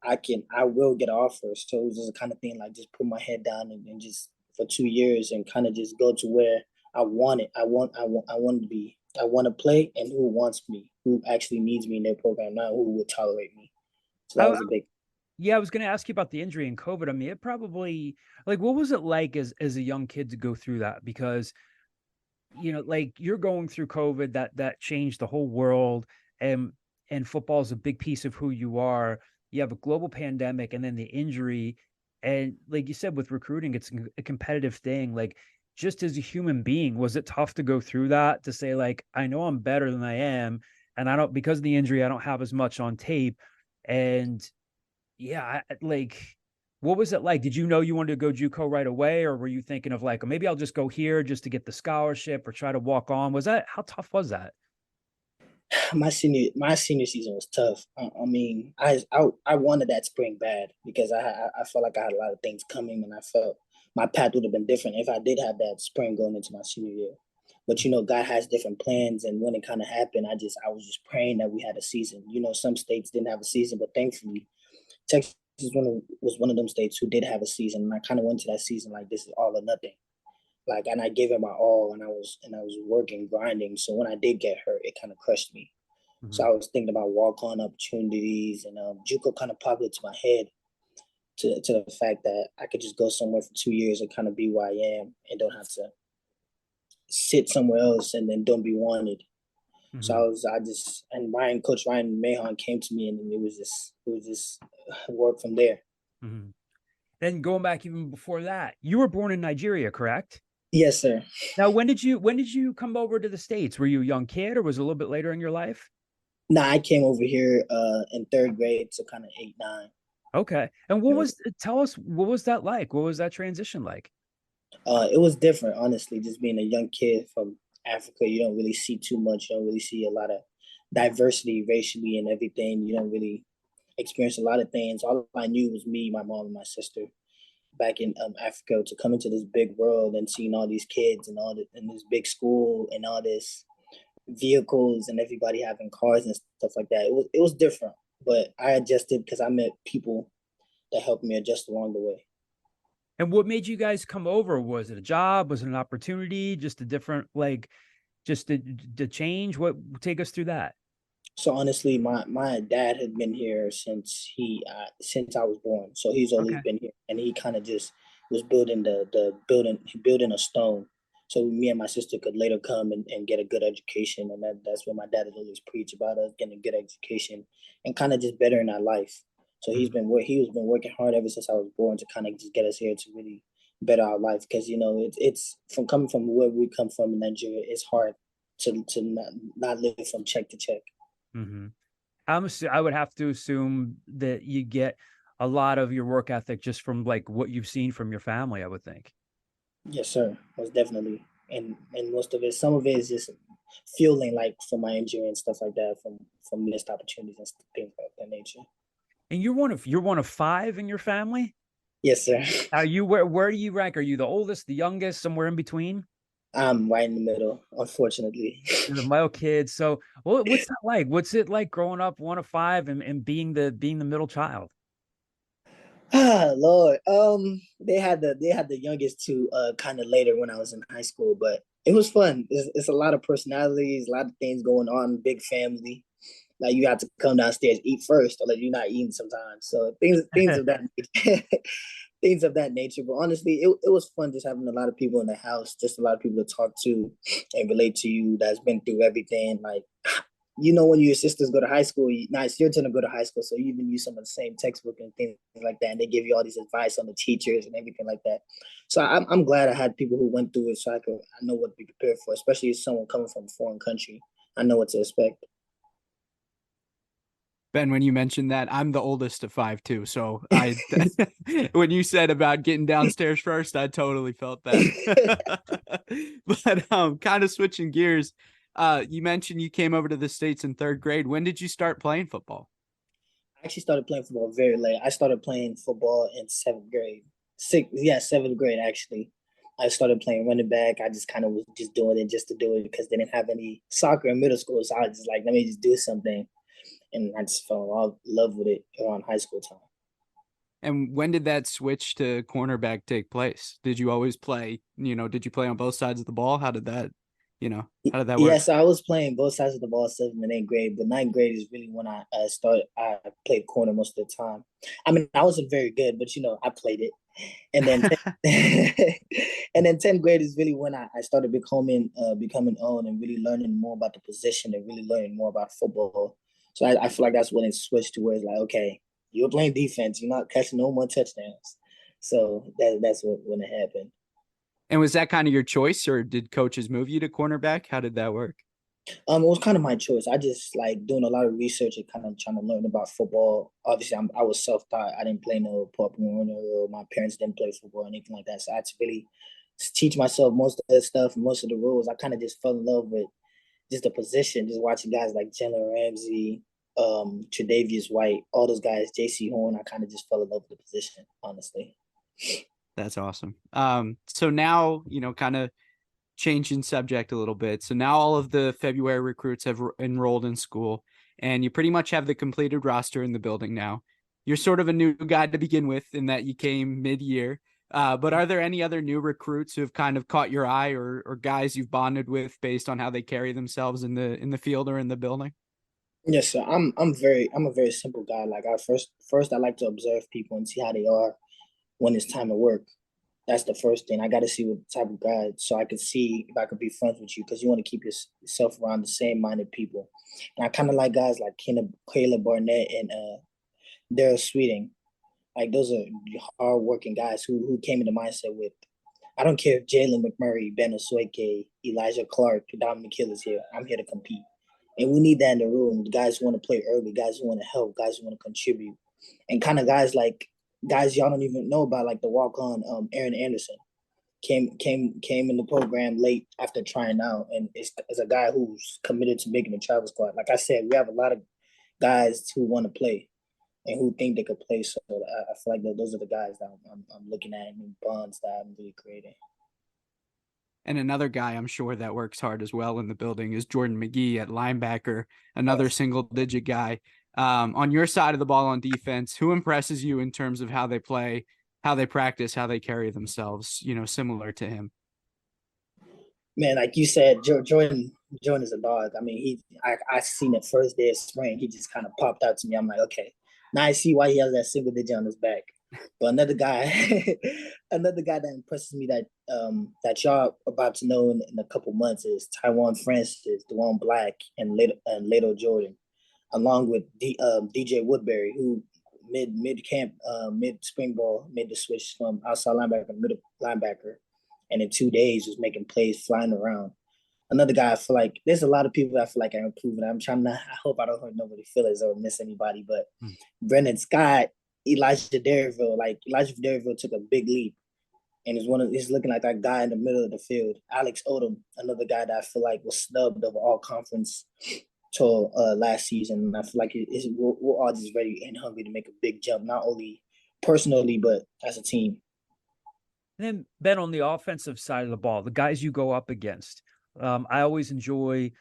I will get offers. So it was just the kind of thing like just put my head down and just for 2 years and kind of just go to where I want it. I want to be. I want to play, and who wants me, who actually needs me in their program, not who would tolerate me. So that was a big. Yeah, I was going to ask you about the injury and COVID. I mean, it probably like what was it like as a young kid to go through that? Because like you're going through COVID, that changed the whole world, and football is a big piece of who you are. You have a global pandemic and then the injury. And like you said, with recruiting, it's a competitive thing. Like, just as a human being, was it tough to go through that, to say like, I know I'm better than I am, and I don't, because of the injury, I don't have as much on tape. And yeah, like, what was it like? Did you know you wanted to go JUCO right away, or were you thinking of like, maybe I'll just go here just to get the scholarship or try to walk on? Was that, how tough was that? My senior season was tough. I mean, I wanted that spring bad because I felt like I had a lot of things coming, and I felt my path would have been different if I did have that spring going into my senior year. But God has different plans, and when it kind of happened, I was just praying that we had a season. Some states didn't have a season, but thankfully, Texas was one of them states who did have a season, and I kind of went to that season like this is all or nothing. Like, and I gave it my all, and I was working, grinding. So when I did get hurt, it kind of crushed me. So I was thinking about walk-on opportunities, and JUCO kind of popped into my head to the fact that I could just go somewhere for 2 years and kind of be where I am and don't have to sit somewhere else and then don't be wanted. So and Coach Ryan Mahon came to me, and it was just work from there. Then going back even before that, you were born in Nigeria, correct? Yes, sir. Now, when did you come over to the States? Were you a young kid, or was it a little bit later in your life? Nah, I came over here in third grade, so kind of 8, 9. Okay. And tell us, what was that like? What was that transition like? It was different, honestly. Just being a young kid from Africa, you don't really see too much. You don't really see a lot of diversity racially and everything. You don't really experience a lot of things. All I knew was me, my mom, and my sister back in Africa. To come into this big world and seeing all these kids and in this big school and all this vehicles and everybody having cars and stuff like that. It was different, but I adjusted because I met people that helped me adjust along the way. And what made you guys come over? Was it a job? Was it an opportunity? Just a different, like, just the change? What, take us through that. So honestly, my dad had been here since I was born. So he's always Okay. been here, and he kind of just was building the building a stone. So me and my sister could later come and get a good education, and that's what my dad has always preached about, us getting a good education and kind of just bettering our life. So he was been working hard ever since I was born to kind of just get us here to really better our life, because it's from coming from where we come from in Nigeria, it's hard to not live from check to check. Mm-hmm. I would have to assume that you get a lot of your work ethic just from like what you've seen from your family, I would think. Yes, sir. Most definitely. And most of it, some of it is just fueling, like from my injury and stuff like that, from missed opportunities and things of that nature. And you're one of five in your family? Yes, sir. Are you, where do you rank? Are you the oldest, the youngest, somewhere in between? I'm right in the middle, unfortunately. You're the male kid. So what's that like? What's it like growing up one of five and being the middle child? Ah, Lord. They had the youngest two kind of later when I was in high school, but it was fun. It's a lot of personalities, a lot of things going on, big family. Like, you have to come downstairs, eat first, or like you're not eating sometimes. So things of that nature. Things of that nature. But honestly, it was fun just having a lot of people in the house, just a lot of people to talk to and relate to you that's been through everything. Like, when your sisters go to high school, now it's your turn to go to high school. So you even use some of the same textbook and things like that. And they give you all these advice on the teachers and everything like that. So I'm glad I had people who went through it, so I know what to be prepared for, especially as someone coming from a foreign country. I know what to expect. Ben, when you mentioned that, I'm the oldest of five too. So when you said about getting downstairs first, I totally felt that. But kind of switching gears, you mentioned you came over to the States in third grade. When did you start playing football? I actually started playing football very late. I started playing football in seventh grade. Seventh grade actually. I started playing running back. I just kind of was just doing it just to do it because they didn't have any soccer in middle school. So I was just like, let me just do something. And I just fell in love with it around high school time. And when did that switch to cornerback take place? Did you always play, did you play on both sides of the ball? How did that work? Yes, I was playing both sides of the ball 7th and 8th grade, but 9th grade is really when I started. I played corner most of the time. I mean, I wasn't very good, but I played it. And then and then 10th grade is really when I started becoming own and really learning more about the position and really learning more about football. So I feel like that's when it switched to where it's like, okay, you're playing defense, you're not catching no more touchdowns. So that's when it happened. And was that kind of your choice, or did coaches move you to cornerback? How did that work? It was kind of my choice. I just like doing a lot of research and kind of trying to learn about football. Obviously, I was self-taught. I didn't play no Pop Warner, or my parents didn't play football or anything like that. So I had to really teach myself most of the stuff, most of the rules. I kind of just fell in love with just the position, just watching guys like Jalen Ramsey, Tre'Davious White, all those guys, J.C. Horn. I kind of just fell in love with the position, honestly. That's awesome. So now, kind of changing subject a little bit. So now all of the February recruits have enrolled in school, and you pretty much have the completed roster in the building now. You're sort of a new guy to begin with in that you came mid-year. But are there any other new recruits who have kind of caught your eye, or guys you've bonded with based on how they carry themselves in the field or in the building? Yes, sir. I'm a very simple guy. Like I first I like to observe people and see how they are when it's time to work. That's the first thing. I got to see what type of guy, so I could see if I could be friends with you, because you want to keep yourself around the same-minded people. And I kind of like guys like Caleb Barnett and Daryl Sweeting. Like those are hard-working guys who came into mindset with. I don't care if Jalen McMurray, Ben Osueke, Elijah Clark, Dominic Hill is here. I'm here to compete. And we need that in the room. Guys who want to play early, guys who want to help, guys who want to contribute. And kind of guys y'all don't even know about, like the walk-on Aaron Anderson. Came in the program late after trying out, and is a guy who's committed to making the travel squad. Like I said, we have a lot of guys who want to play and who think they could play. So I feel like those are the guys that I'm looking at, and bonds that I'm really creating. And another guy I'm sure that works hard as well in the building is Jordan McGee at linebacker, another single-digit guy. On your side of the ball on defense, who impresses you in terms of how they play, how they practice, how they carry themselves, similar to him? Man, like you said, Jordan is a dog. I mean, I seen it first day of spring. He just kind of popped out to me. I'm like, okay, now I see why he has that single digit on his back. But another guy, another guy that impresses me that y'all about to know in a couple months is Taiwan Francis, Dewan Black, and Lato Jordan, along with DJ Woodbury, who mid camp, mid spring ball made the switch from outside linebacker to middle linebacker, and in 2 days was making plays flying around. Another guy, I feel like there's a lot of people that I feel like are improving. I hope I don't hurt nobody's feelings or miss anybody, but Brendan Scott, Elijah Derrieville took a big leap, and he's looking like that guy in the middle of the field. Alex Odom, another guy that I feel like was snubbed of all conference till last season. And I feel like we're all just ready and hungry to make a big jump, not only personally but as a team. And then, Ben, on the offensive side of the ball, the guys you go up against, I always enjoy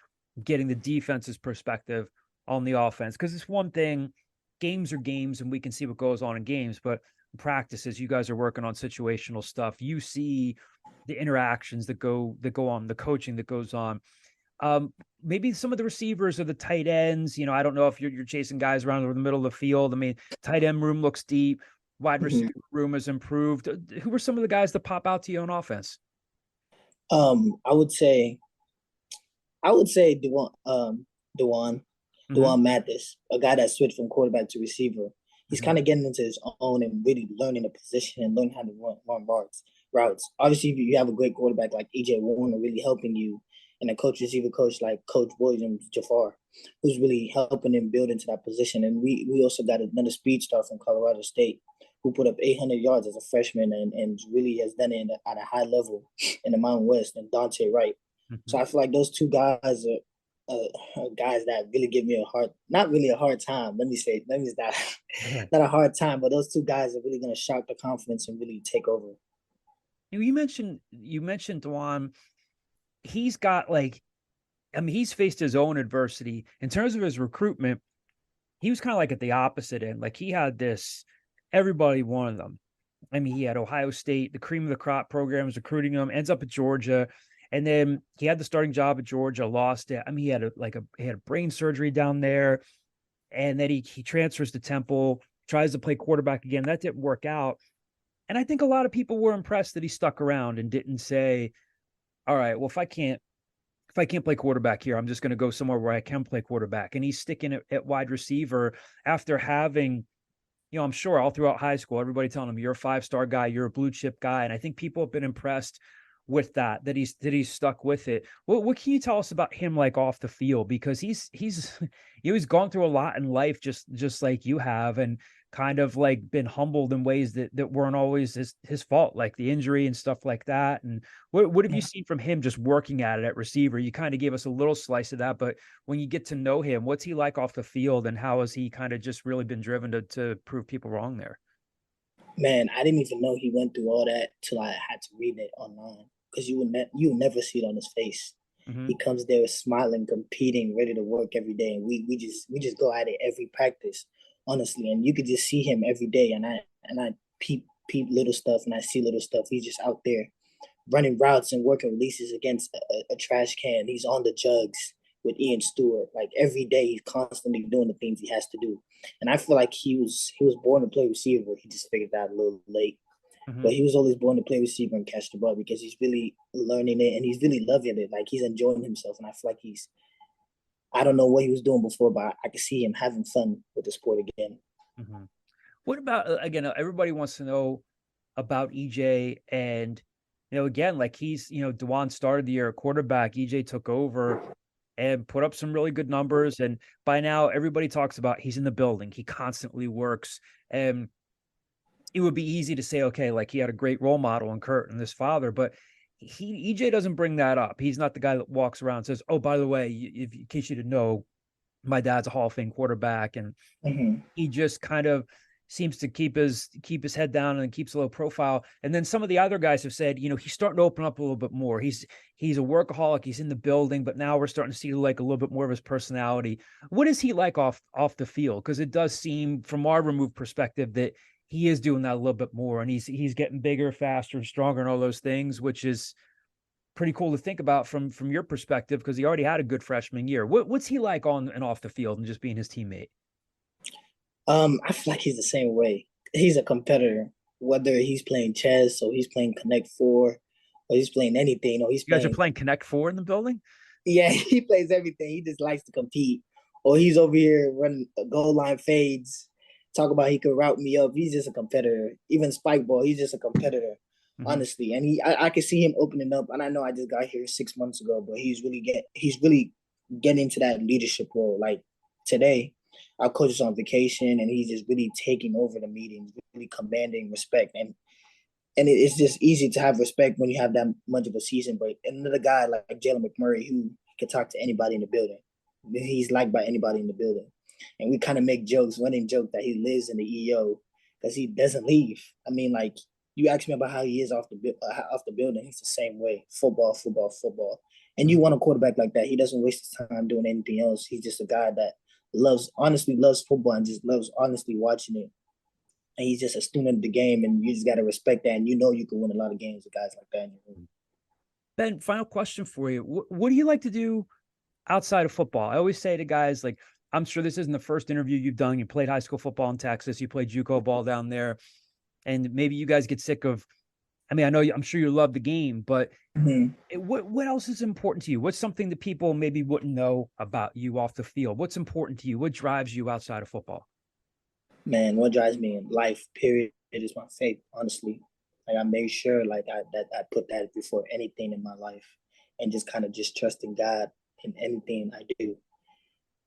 getting the defense's perspective on the offense, because it's one thing, games are games and we can see what goes on in games, but in practices, you guys are working on situational stuff. You see the interactions that go on, the coaching that goes on. Maybe some of the receivers or the tight ends, I don't know if you're chasing guys around the middle of the field. I mean, tight end room looks deep. Wide receiver room has improved. Who are some of the guys that pop out to you on offense? I would say Dewan Mathis, a guy that switched from quarterback to receiver. He's kind of getting into his own and really learning the position and learning how to run routes. Obviously, if you have a great quarterback like EJ Warner really helping you, and a receiver coach like Coach Williams Jafar, who's really helping him build into that position. And we also got another speed star from Colorado State who put up 800 yards as a freshman and really has done it at a high level in the Mountain West, and Dante Wright. So I feel like those two guys are guys that really give me not really a hard time. Not a hard time, but those two guys are really going to shock the confidence and really take over. You mentioned Dewan. He's got he's faced his own adversity in terms of his recruitment. He was kind of like at the opposite end. Like he had everybody wanted them. I mean, he had Ohio State, the cream of the crop program was recruiting him, ends up at Georgia. And then he had the starting job at Georgia, lost it. I mean, he had a brain surgery down there. And then he transfers to Temple, tries to play quarterback again. That didn't work out. And I think a lot of people were impressed that he stuck around and didn't say, all right, well, if I can't play quarterback here, I'm just going to go somewhere where I can play quarterback. And he's sticking at wide receiver after having, I'm sure all throughout high school, everybody telling him you're a 5-star guy, you're a blue chip guy. And I think people have been impressed with that he's stuck with it. What can you tell us about him, like off the field? Because he's he's gone through a lot in life, just like you have, and kind of like been humbled in ways that weren't always his fault, like the injury and stuff like that. And what have you seen from him just working at it at receiver? You kind of gave us a little slice of that, but when you get to know him, what's he like off the field, and how has he kind of just really been driven to prove people wrong there? Man, I didn't even know he went through all that till I had to read it online because you would never see it on his face. Mm-hmm. He comes there smiling, competing, ready to work every day, and we just go at it every practice, honestly. And you could just see him every day, and I peep little stuff, and I see little stuff. He's just out there running routes and working releases against a trash can. He's on the jugs with Ian Stewart. Like every day, he's constantly doing the things he has to do. And I feel like he was born to play receiver. He just figured that out a little late. Mm-hmm. But he was always born to play receiver and catch the ball because he's really learning it and he's really loving it. Like he's enjoying himself. And I feel like I don't know what he was doing before, but I can see him having fun with the sport again. Mm-hmm. What about, again, everybody wants to know about EJ, and, again, like Dewan started the year at quarterback. EJ took over and put up some really good numbers. And by now everybody talks about he's in the building. He constantly works. And it would be easy to say, okay, like he had a great role model in Kurt and this father, but EJ doesn't bring that up. He's not the guy that walks around and says, oh, by the way, in case you didn't know, my dad's a Hall of Fame quarterback. And he just kind of seems to keep his head down and keeps a low profile. And then some of the other guys have said, he's starting to open up a little bit more. He's a workaholic. He's in the building, but now we're starting to see like a little bit more of his personality. What is he like off the field? Because it does seem from our removed perspective that he is doing that a little bit more, and he's getting bigger, faster, and stronger, and all those things, which is pretty cool to think about from your perspective, because he already had a good freshman year. What's he like on and off the field and just being his teammate? I feel like he's the same way. He's a competitor, whether he's playing chess or he's playing Connect Four or he's playing anything or he's You guys are playing. playing Connect Four in the building? Yeah, he plays everything. He just likes to compete. Or he's over here running goal line fades. Talk about he could route me up. He's just a competitor. Even Spike Ball, he's just a competitor, honestly. And I can see him opening up. And I know I just got here 6 months ago, but he's really getting into that leadership role. Like today, our coach is on vacation, and he's just really taking over the meetings, really commanding respect. And it's just easy to have respect when you have that much of a season break. And another guy like Jalen McMurray, who can talk to anybody in the building. He's liked by anybody in the building. And we kind of make jokes, running joke that he lives in the EO because he doesn't leave. I mean, like, you ask me about how he is off the building, he's the same way. Football, football, football. And you want a quarterback like that. He doesn't waste his time doing anything else. He's just a guy that honestly loves football and just loves honestly watching it. And he's just a student of the game, and you just got to respect that. And you can win a lot of games with guys like that in your room. Ben, final question for you. What do you like to do outside of football? I always say to guys, like, I'm sure this isn't the first interview you've done. You played high school football in Texas. You played JUCO ball down there. And maybe you guys get sick of, I'm sure you love the game, but what else is important to you? What's something that people maybe wouldn't know about you off the field? What's important to you? What drives you outside of football? Man, what drives me in life, period, it is my faith, honestly. Like I made sure I put that before anything in my life, and just kind of just trusting God in anything I do.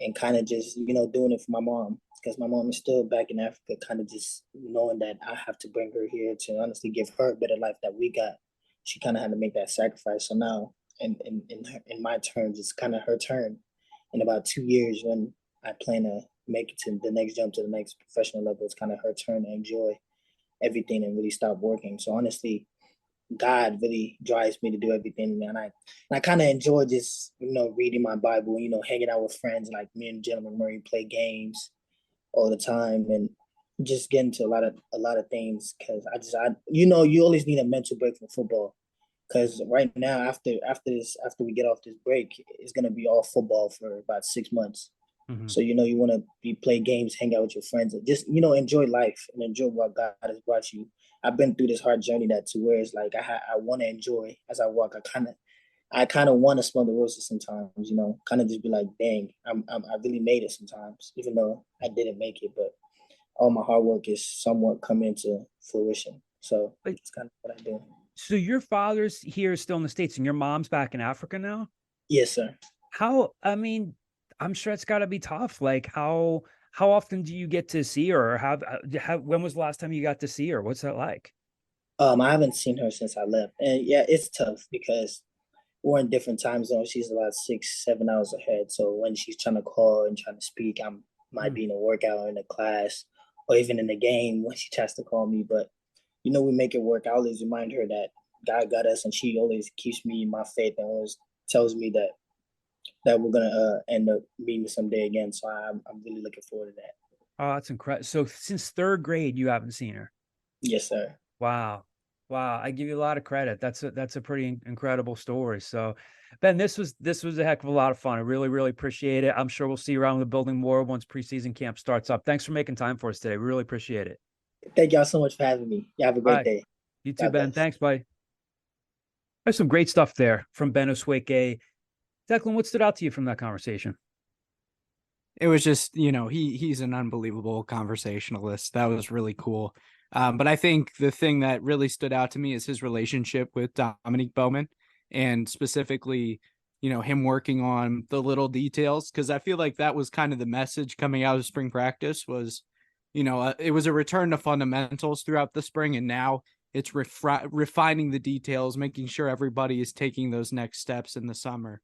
And kind of just, doing it for my mom, because my mom is still back in Africa, kind of just knowing that I have to bring her here to honestly give her a better life that we got. She kind of had to make that sacrifice. So now, in my terms, it's kind of her turn. In about 2 years, when I plan to make it to the next jump to the next professional level, it's kind of her turn to enjoy everything and really stop working. So honestly, God really drives me to do everything, and I kind of enjoy just reading my Bible, hanging out with friends like me and Gentleman Murray, play games all the time, and just get into a lot of things, because you always need a mental break from football, because right now after we get off this break, it's gonna be all football for about 6 months. So you want to play games, hang out with your friends, and just enjoy life and enjoy what God has brought you. I've been through this hard journey to where it's like I want to enjoy as I walk. I kind of want to smell the roses sometimes, kind of just be like, dang, I really made it sometimes, even though I didn't make it, but all my hard work is somewhat coming into fruition. So it's kind of what I do. So your father's here still in the States and your mom's back in Africa now? Yes, sir. I mean, I'm sure it's got to be tough. Like how often do you get to see her, or when was the last time you got to see her? What's that like? I haven't seen her since I left, and yeah, it's tough because we're in different time zones. She's about 6, 7 hours ahead. So when she's trying to call and trying to speak, I might Mm. be in a workout or in a class or even in the game when she tries to call me. But we make it work. I always remind her that God got us, and she always keeps me in my faith and always tells me that we're gonna end up meeting someday again. So I'm really looking forward to that. Oh, that's incredible. So since third grade, you haven't seen her. Yes, sir. Wow. Wow. I give you a lot of credit. That's a pretty incredible story. So Ben, this was a heck of a lot of fun. I really, really appreciate it. I'm sure we'll see you around the building more once preseason camp starts up. Thanks for making time for us today. We really appreciate it. Thank y'all so much for having me. You have a great Bye. day. You too, God Ben. bless. Thanks, buddy. There's some great stuff there from Ben Osueke. Declan, what stood out to you from that conversation? It was just, he's an unbelievable conversationalist. That was really cool. But I think the thing that really stood out to me is his relationship with Dominique Bowman, and specifically, him working on the little details. Cause I feel like that was kind of the message coming out of spring practice was, it was a return to fundamentals throughout the spring. And now it's refining the details, making sure everybody is taking those next steps in the summer.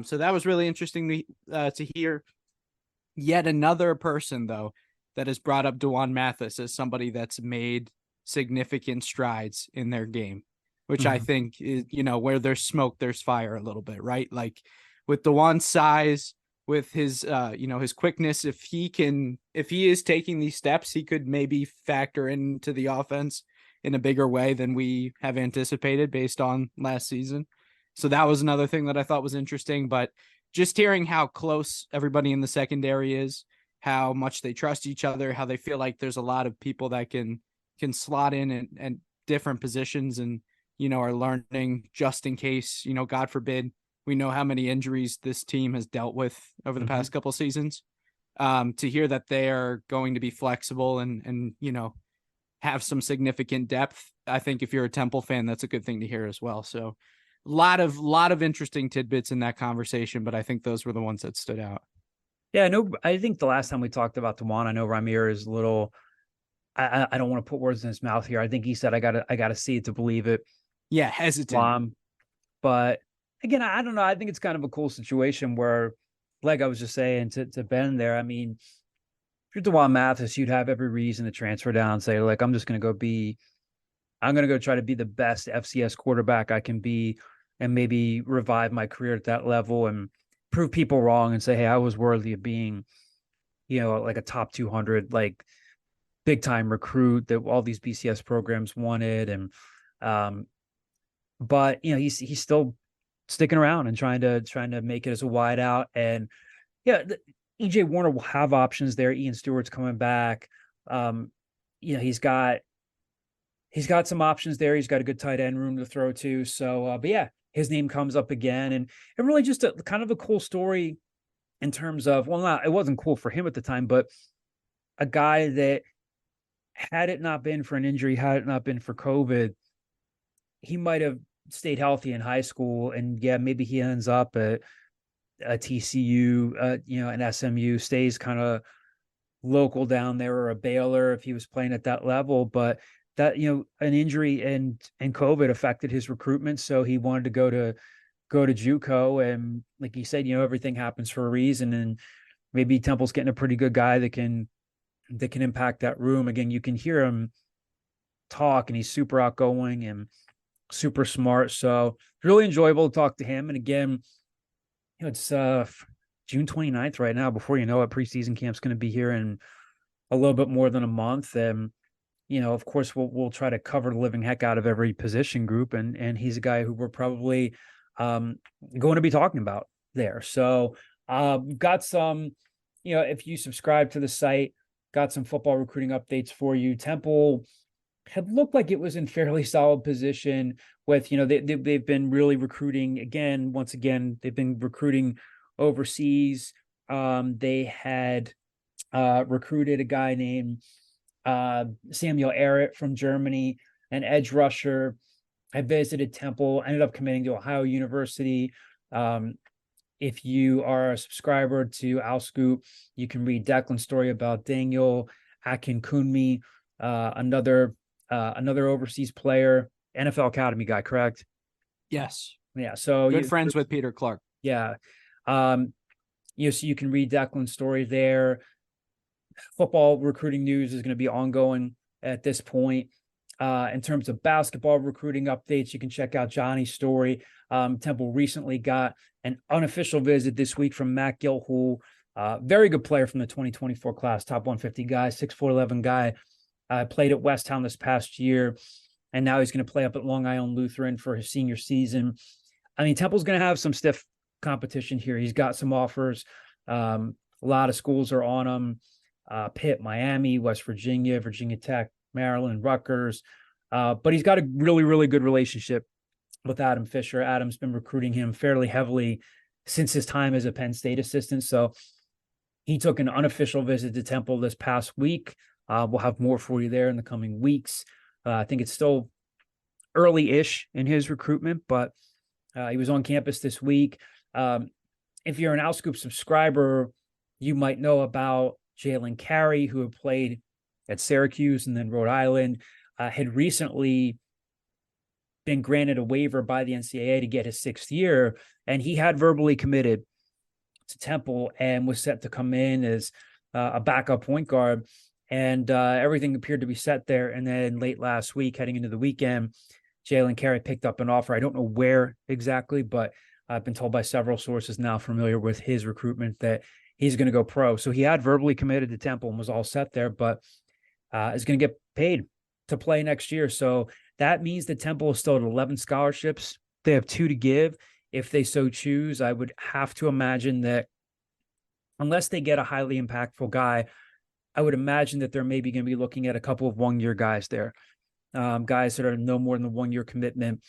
So that was really interesting to hear. Yet another person, though, that has brought up Dewan Mathis as somebody that's made significant strides in their game, which I think is, where there's smoke, there's fire a little bit, right? Like with Dewan's size, with his, his quickness, if he is taking these steps, he could maybe factor into the offense in a bigger way than we have anticipated based on last season. So that was another thing that I thought was interesting, but just hearing how close everybody in the secondary is, how much they trust each other, how they feel like there's a lot of people that can slot in and different positions and, are learning just in case, God forbid, we know how many injuries this team has dealt with over the past couple of seasons. To hear that they are going to be flexible and, have some significant depth. I think if you're a Temple fan, that's a good thing to hear as well. So lot of interesting tidbits in that conversation, but I think those were the ones that stood out. Yeah, no, I think the last time we talked about Dewan, I know Ramir is a little. I don't want to put words in his mouth here. I think he said I gotta see it to believe it. Yeah, hesitant. But again, I don't know. I think it's kind of a cool situation where, like I was just saying to Ben there. I mean, if you're Dewan Mathis, you'd have every reason to transfer down and say, like, I'm gonna go try to be the best FCS quarterback I can be, and maybe revive my career at that level and prove people wrong and say, hey, I was worthy of being, like a top 200, like big time recruit that all these BCS programs wanted. And, but he's still sticking around and trying to make it as a wide out. And yeah, EJ Warner will have options there. Ian Stewart's coming back. He's got some options there. He's got a good tight end room to throw to. So, but yeah, his name comes up again, and really just a kind of a cool story in terms of, it wasn't cool for him at the time, but a guy that, had it not been for an injury, had it not been for COVID, he might have stayed healthy in high school, and yeah, maybe he ends up at a TCU, an SMU, stays kind of local down there, or a Baylor if he was playing at that level. But that, an injury and COVID affected his recruitment, so he wanted to go to JUCO, and like you said, everything happens for a reason, and maybe Temple's getting a pretty good guy that can impact that room. Again, you can hear him talk, and he's super outgoing and super smart. So really enjoyable to talk to him. And again, it's June 29th right now. Before you know it, preseason camp's going to be here in a little bit more than a month. And of course, we'll try to cover the living heck out of every position group, and he's a guy who we're probably going to be talking about there. So we've got some, if you subscribe to the site, got some football recruiting updates for you. Temple had looked like it was in fairly solid position with, they've been really recruiting again. Once again, they've been recruiting overseas. They had recruited a guy named Samuel Ehret from Germany, an edge rusher. I visited Temple, ended up committing to Ohio University. If you are a subscriber to Owl Scoop, you can read Declan's story about Daniel Akinkunmi, another overseas player, NFL Academy guy, correct? Yes. Yeah. So Good friends with Peter Clark. Yeah. So you can read Declan's story there. Football recruiting news is going to be ongoing at this point. In terms of basketball recruiting updates, you can check out Johnny's story. Temple recently got an unofficial visit this week from Matt Gilhul, very good player from the 2024 class, top 150 guy, 6'4", 11 guy. Played at West Town this past year, and now he's going to play up at Long Island Lutheran for his senior season. I mean, Temple's going to have some stiff competition here. He's got some offers. A lot of schools are on him. Pitt, Miami, West Virginia, Virginia Tech, Maryland, Rutgers. But he's got a really, really good relationship with Adam Fisher. Adam's been recruiting him fairly heavily since his time as a Penn State assistant. So he took an unofficial visit to Temple this past week. We'll have more for you there in the coming weeks. I think it's still early-ish in his recruitment, but he was on campus this week. If you're an Owl Scoop subscriber, you might know about Jalen Carey, who had played at Syracuse and then Rhode Island, had recently been granted a waiver by the NCAA to get his 6th year, and he had verbally committed to Temple and was set to come in as a backup point guard. And everything appeared to be set there. And then late last week, heading into the weekend, Jalen Carey picked up an offer. I don't know where exactly, but I've been told by several sources now familiar with his recruitment that he's going to go pro. So he had verbally committed to Temple and was all set there, but is going to get paid to play next year. So that means that Temple is still at 11 scholarships. They have 2 to give if they so choose. I would have to imagine that unless they get a highly impactful guy, I would imagine that they're maybe going to be looking at a couple of 1-year guys there, guys that are no more than the 1-year commitment.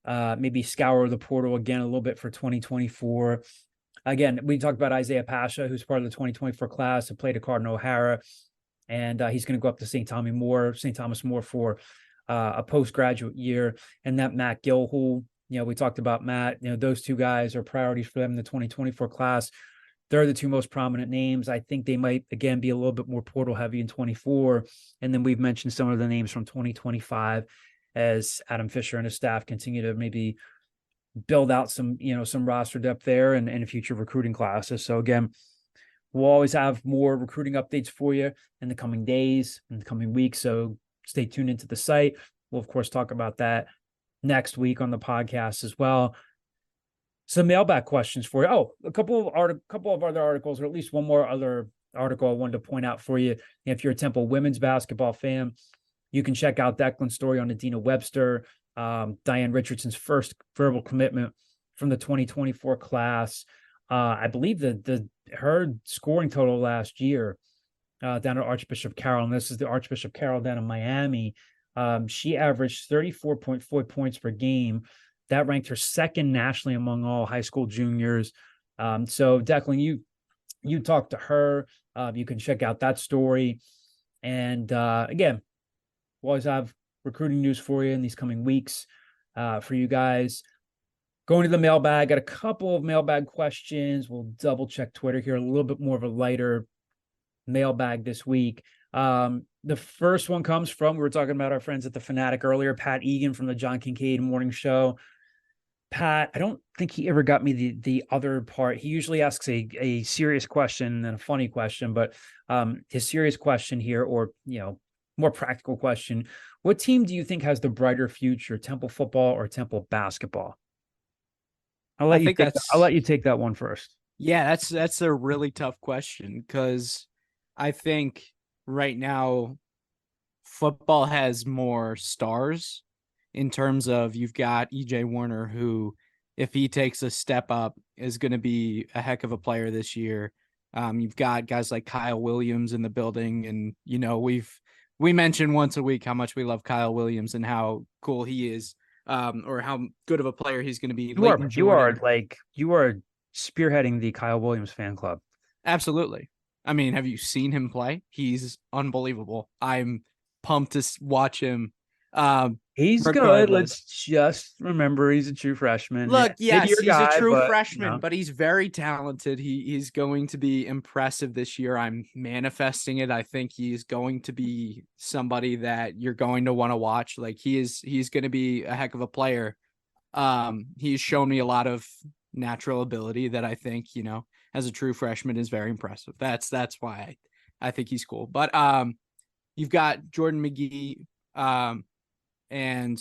Maybe scour the portal again a little bit for 2024. Again, we talked about Isaiah Pasha, who's part of the 2024 class, who played at Cardinal O'Hara, and he's going to go up to St. Thomas More for a postgraduate year. And that Matt Gilhul, we talked about Matt, those 2 guys are priorities for them in the 2024 class. They're the 2 most prominent names. I think they might, again, be a little bit more portal heavy in 24. And then we've mentioned some of the names from 2025 as Adam Fisher and his staff continue to maybe build out some roster depth there and future recruiting classes. So again, we'll always have more recruiting updates for you in the coming days, in the coming weeks. So stay tuned into the site. We'll, of course, talk about that next week on the podcast as well. Some mailbag questions for you. Oh, a couple of other articles, or at least one more other article I wanted to point out for you. If you're a Temple women's basketball fan, you can check out Declan's story on Adina Webster, Diane Richardson's first verbal commitment from the 2024 class. I believe her scoring total last year down at Archbishop Carroll, and this is the Archbishop Carroll down in Miami. She averaged 34.4 points per game. That ranked her 2nd nationally among all high school juniors. So Declan, you talked to her. You can check out that story. And again, we'll always have recruiting news for you in these coming weeks for you guys. Going to the mailbag, got a couple of mailbag questions. We'll double check Twitter here, a little bit more of a lighter mailbag this week. The first one comes from, we were talking about our friends at the Fanatic earlier, Pat Egan from the John Kincaid Morning Show. Pat, I don't think he ever got me the other part. He usually asks a serious question and a funny question, but his serious question here, or more practical question: what team do you think has the brighter future, Temple football or Temple basketball? I'll let you take that one first. Yeah, that's a really tough question, because I think right now football has more stars. In terms of, you've got EJ Warner, who, if he takes a step up, is going to be a heck of a player this year. You've got guys like Kyle Williams in the building, and we mention once a week how much we love Kyle Williams and how cool he is, or how good of a player he's going to be. You are spearheading the Kyle Williams fan club. Absolutely. I mean, have you seen him play? He's unbelievable. I'm pumped to watch him. He's good. regardless. Let's just remember he's a true freshman. Look, yes, Mid-year he's a guy, true but, freshman, but he's very talented. He's going to be impressive this year. I'm manifesting it. I think he's going to be somebody that you're going to want to watch. Like he's going to be a heck of a player. He's shown me a lot of natural ability that I think, as a true freshman is very impressive. That's why I think he's cool. But you've got Jordan McGee and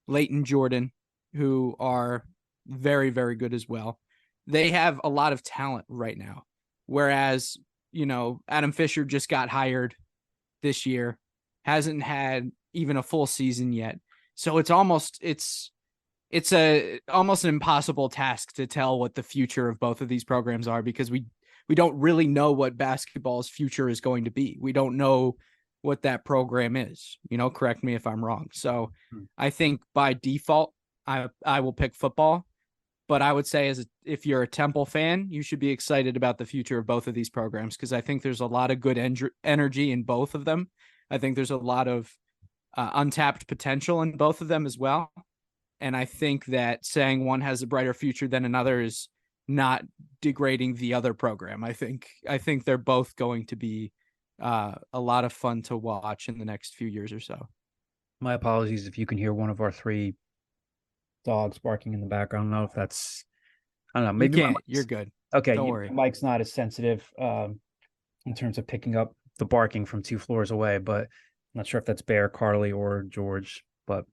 Leighton Jordan, who are very, very good as well. They have a lot of talent right now. Whereas, Adam Fisher just got hired this year, hasn't had even a full season yet. So it's almost an impossible task to tell what the future of both of these programs are, because we don't really know what basketball's future is going to be. We don't know what that program is, correct me if I'm wrong. So I think by default, I will pick football, but I would say if you're a Temple fan, you should be excited about the future of both of these programs, because I think there's a lot of good energy in both of them. I think there's a lot of untapped potential in both of them as well. And I think that saying one has a brighter future than another is not degrading the other program. I think they're both going to be a lot of fun to watch in the next few years or so. My apologies if you can hear one of our 3 dogs barking in the background. I don't know if that's, I don't know. Maybe you can't. You're good. Okay. Don't worry. Mike's not as sensitive in terms of picking up the barking from 2 floors away, but I'm not sure if that's Bear, Carly, or George, but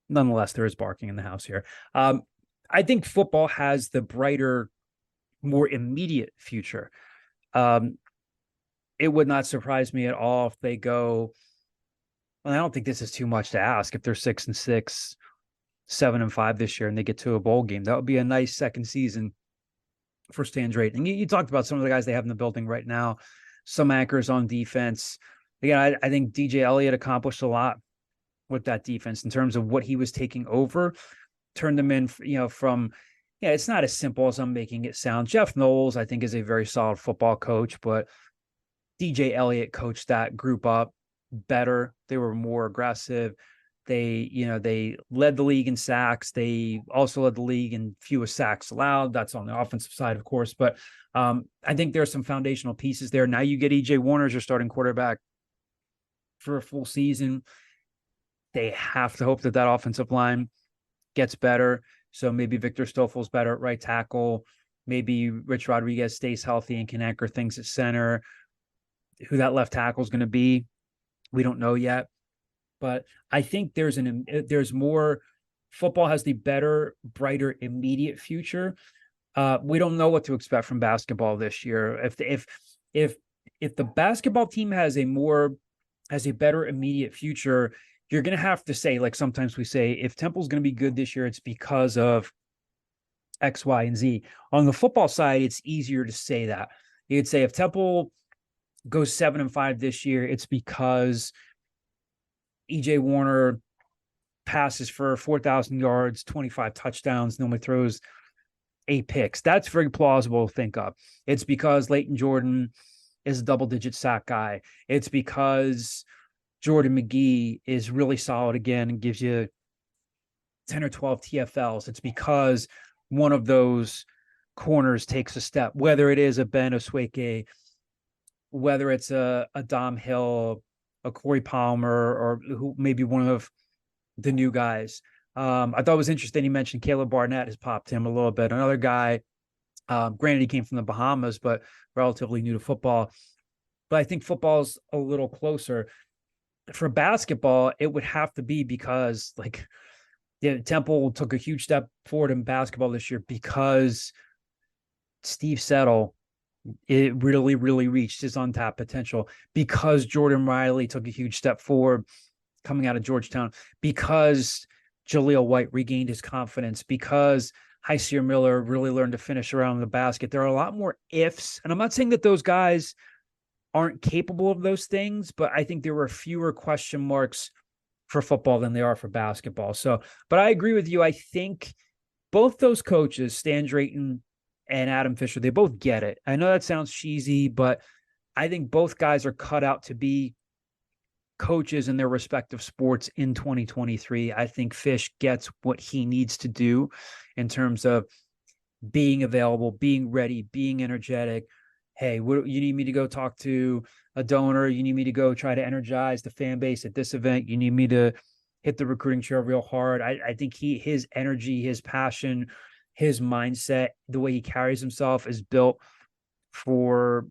nonetheless, there is barking in the house here. I think football has the brighter, more immediate future. It would not surprise me at all if they go, well, I don't think this is too much to ask. If they're 6-6, 7-5 this year, and they get to a bowl game, that would be a nice second season for Stan Drayton. And you talked about some of the guys they have in the building right now, some anchors on defense. Again, I think DJ Elliott accomplished a lot with that defense in terms of what he was taking over, turned them in, from, it's not as simple as I'm making it sound. Jeff Knowles, I think, is a very solid football coach, but DJ Elliott coached that group up better. They were more aggressive. They led the league in sacks. They also led the league in fewest sacks allowed. That's on the offensive side, of course. But I think there's some foundational pieces there. Now you get EJ Warner as your starting quarterback for a full season. They have to hope that offensive line gets better. So maybe Victor Stoffel's better at right tackle. Maybe Rich Rodriguez stays healthy and can anchor things at center. Who that left tackle is going to be, we don't know yet. But I think there's more. Football has the better, brighter, immediate future. We don't know what to expect from basketball this year. If the basketball team has a better immediate future, you're going to have to say, like sometimes we say, if Temple's going to be good this year, it's because of X, Y, and Z. On the football side, it's easier to say that. You'd say if Temple goes 7-5 this year, it's because EJ Warner passes for 4,000 yards, 25 touchdowns, and only throws 8 picks. That's very plausible to think of. It's because Leighton Jordan is a double-digit sack guy. It's because Jordan McGee is really solid again and gives you 10 or 12 TFLs. It's because one of those corners takes a step, whether it is a Ben Osueke, whether it's a Dom Hill, a Corey Palmer, or who maybe one of the new guys. I thought it was interesting. He mentioned Caleb Barnett has popped him a little bit. Another guy, granted he came from the Bahamas, but relatively new to football. But I think football's a little closer. For basketball, it would have to be because Temple took a huge step forward in basketball this year because Steve Settle, it really, really reached his untapped potential, because Jordan Riley took a huge step forward coming out of Georgetown, because Jaleel White regained his confidence, because Hysier Miller really learned to finish around the basket. There are a lot more ifs, and I'm not saying that those guys aren't capable of those things, but I think there were fewer question marks for football than they are for basketball. So, but I agree with you. I think both those coaches, Stan Drayton and Adam Fisher, they both get it. I know that sounds cheesy, but I think both guys are cut out to be coaches in their respective sports in 2023. I think Fish gets what he needs to do in terms of being available, being ready, being energetic. Hey, what you need me to go talk to a donor? You need me to go try to energize the fan base at this event? You need me to hit the recruiting trail real hard? I think his energy, his passion, his mindset, the way he carries himself is built for,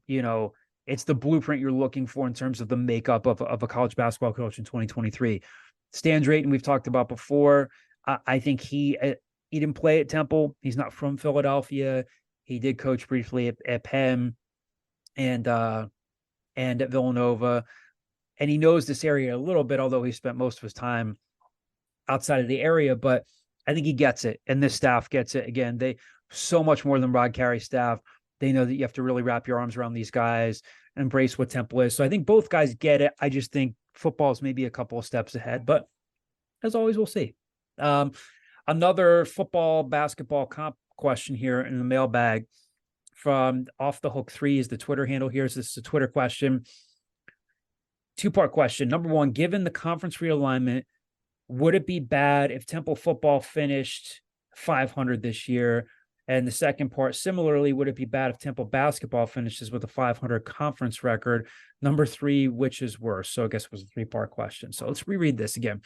it's the blueprint you're looking for in terms of the makeup of a college basketball coach in 2023. Stan Drayton, we've talked about before. I think he didn't play at Temple. He's not from Philadelphia. He did coach briefly at Penn and at Villanova. And he knows this area a little bit, although he spent most of his time outside of the area. But I think he gets it. And this staff gets it. Again, they so much more than Rod Carey's staff. They know that you have to really wrap your arms around these guys and embrace what Temple is. So I think both guys get it. I just think football is maybe a couple of steps ahead. But as always, we'll see. Another football, basketball comp question here in the mailbag from Off the Hook 3 is the Twitter handle here. So this is a Twitter question. Two-part question. Number one, given the conference realignment, would it be bad if Temple football finished 500 this year? And the second part, similarly, would it be bad if Temple basketball finishes with a 500 conference record? Number three, which is worse? So I guess it was a three-part question. So let's reread this again.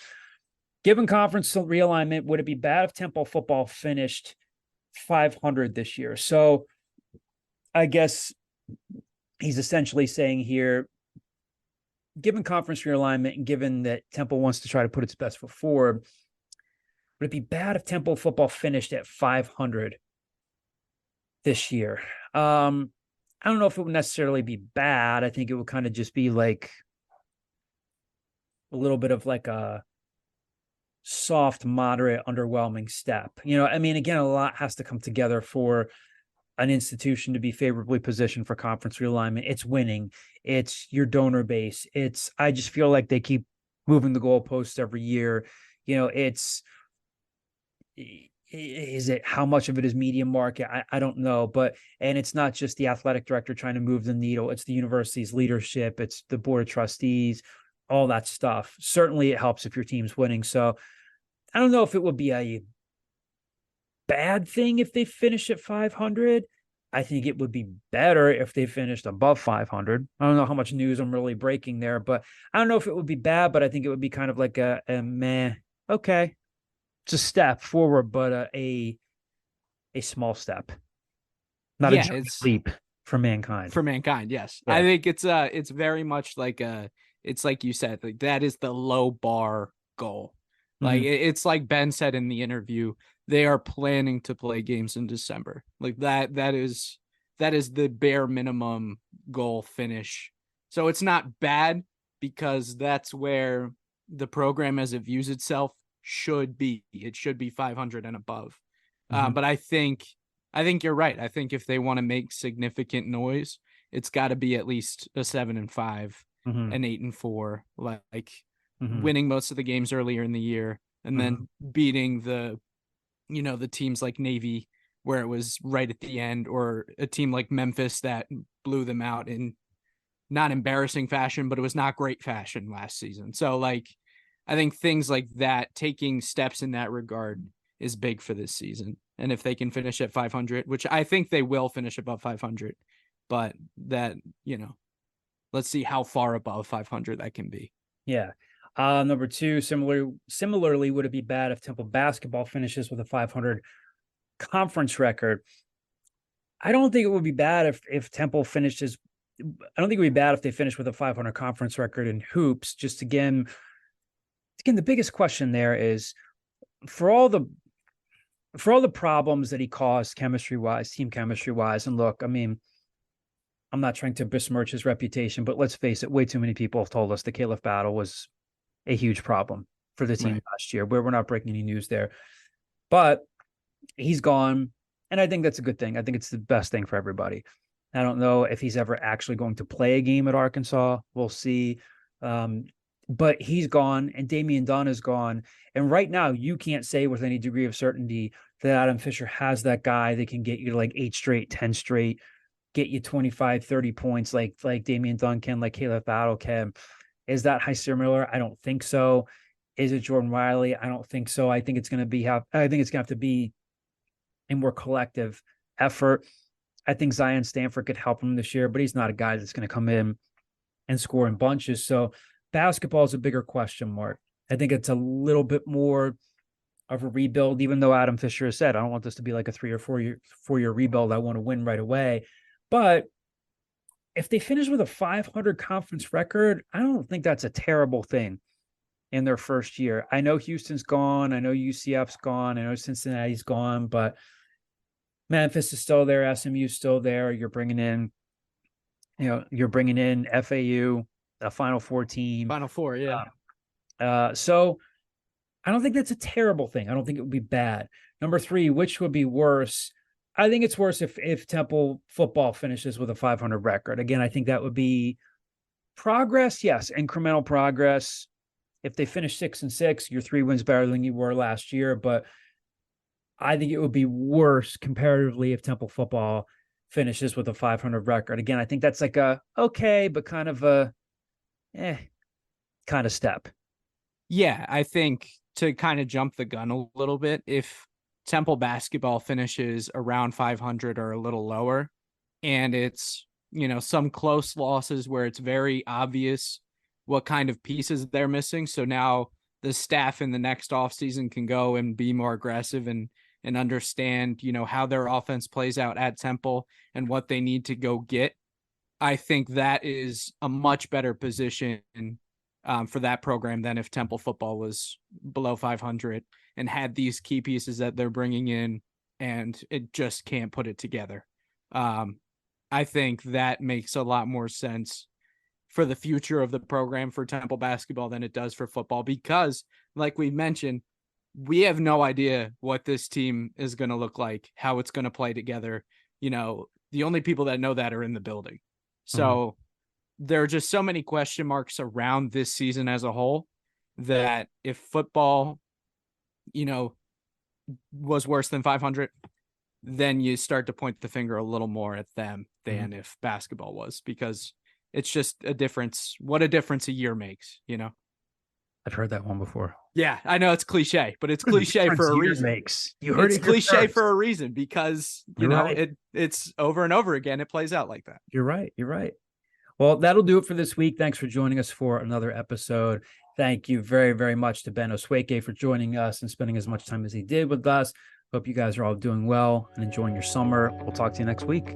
Given conference realignment, would it be bad if Temple football finished 500 this year? So I guess he's essentially saying here, given conference realignment and given that Temple wants to try to put its best foot forward, would it be bad if Temple football finished at 500 this year? I don't know if it would necessarily be bad. I think it would kind of just be like a little bit of like a soft, moderate, underwhelming step. Again, a lot has to come together for an institution to be favorably positioned for conference realignment. It's winning. It's your donor base. I just feel like they keep moving the goalposts every year. Is it, how much of it is media market? I don't know, and it's not just the athletic director trying to move the needle. It's the university's leadership. It's the board of trustees, all that stuff. Certainly it helps if your team's winning. So I don't know if it would be a bad thing if they finish at 500. I think it would be better if they finished above 500. I don't know how much news I'm really breaking there, but I don't know if it would be bad, but I think it would be kind of like a meh. Okay. It's a step forward, but a small step, not a giant leap for mankind. For mankind, yes. Yeah. I think it's very much like it's like you said, like that is the low bar goal. Like it's like Ben said in the interview, they are planning to play games in December. Like that is the bare minimum goal finish. So it's not bad because that's where the program as it views itself should be. It should be 500 and above. But I think you're right. I think if they want to make significant noise, it's got to be at least a 7-5, an 8-4, like winning most of the games earlier in the year and then beating the teams like Navy where it was right at the end, or a team like Memphis that blew them out in not embarrassing fashion, but it was not great fashion last season. So like, I think things like that, taking steps in that regard is big for this season. And if they can finish at 500, which I think they will finish above 500, but that, let's see how far above 500 that can be. Yeah. Number two, similarly, would it be bad if Temple basketball finishes with a 500 conference record? I don't think it would be bad if Temple finishes. I don't think it would be bad if they finish with a 500 conference record in hoops. Just again, the biggest question there is for all the problems that he caused chemistry-wise, team chemistry-wise, and look, I'm not trying to besmirch his reputation, but let's face it, way too many people have told us the Caliph battle was a huge problem for the team last year, where we're not breaking any news there. But he's gone, and I think that's a good thing. I think it's the best thing for everybody. I don't know if he's ever actually going to play a game at Arkansas. We'll see. But he's gone, and Damian Dunn is gone. And right now, you can't say with any degree of certainty that Adam Fisher has that guy that can get you to like 8 straight, 10 straight, get you 25, 30 points like Damian Dunn can, like Caliph Battle can. Is that Heisler Miller? I don't think so. Is it Jordan Riley? I don't think so. I think it's going to have to be a more collective effort. I think Zion Stanford could help him this year, but he's not a guy that's going to come in and score in bunches. So basketball is a bigger question mark. I think it's a little bit more of a rebuild, even though Adam Fisher has said, I don't want this to be like a 3 or 4 year rebuild. I want to win right away. But if they finish with a 500 conference record, I don't think that's a terrible thing in their first year. I know Houston's gone. I know UCF's gone. I know Cincinnati's gone, but Memphis is still there. SMU's still there. You're bringing in FAU, a Final Four team. Final Four, yeah. So I don't think that's a terrible thing. I don't think it would be bad. Number 3, which would be worse? I think it's worse if Temple football finishes with a 500 record. Again, I think that would be progress. Yes, incremental progress. If they finish 6-6, you're 3 wins better than you were last year. But I think it would be worse comparatively if Temple football finishes with a 500 record. Again, I think that's like a okay, but kind of a kind of step. Yeah, I think to kind of jump the gun a little bit, if Temple basketball finishes around 500 or a little lower, and it's, some close losses where it's very obvious what kind of pieces they're missing. So now the staff in the next offseason can go and be more aggressive and understand, how their offense plays out at Temple and what they need to go get. I think that is a much better position for that program than if Temple football was below 500 and had these key pieces that they're bringing in and it just can't put it together. I think that makes a lot more sense for the future of the program for Temple basketball than it does for football, because like we mentioned, we have no idea what this team is going to look like, how it's going to play together. The only people that know that are in the building. So there are just so many question marks around this season as a whole that if football, was worse than 500, then you start to point the finger a little more at them than if basketball was, because it's just a difference. What a difference a year makes, I've heard that one before. Yeah, I know it's cliche, but it's cliche for a reason. It's cliche for a reason because, it's over and over again. It plays out like that. You're right. Well, that'll do it for this week. Thanks for joining us for another episode. Thank you very, very much to Ben Osueke for joining us and spending as much time as he did with us. Hope you guys are all doing well and enjoying your summer. We'll talk to you next week.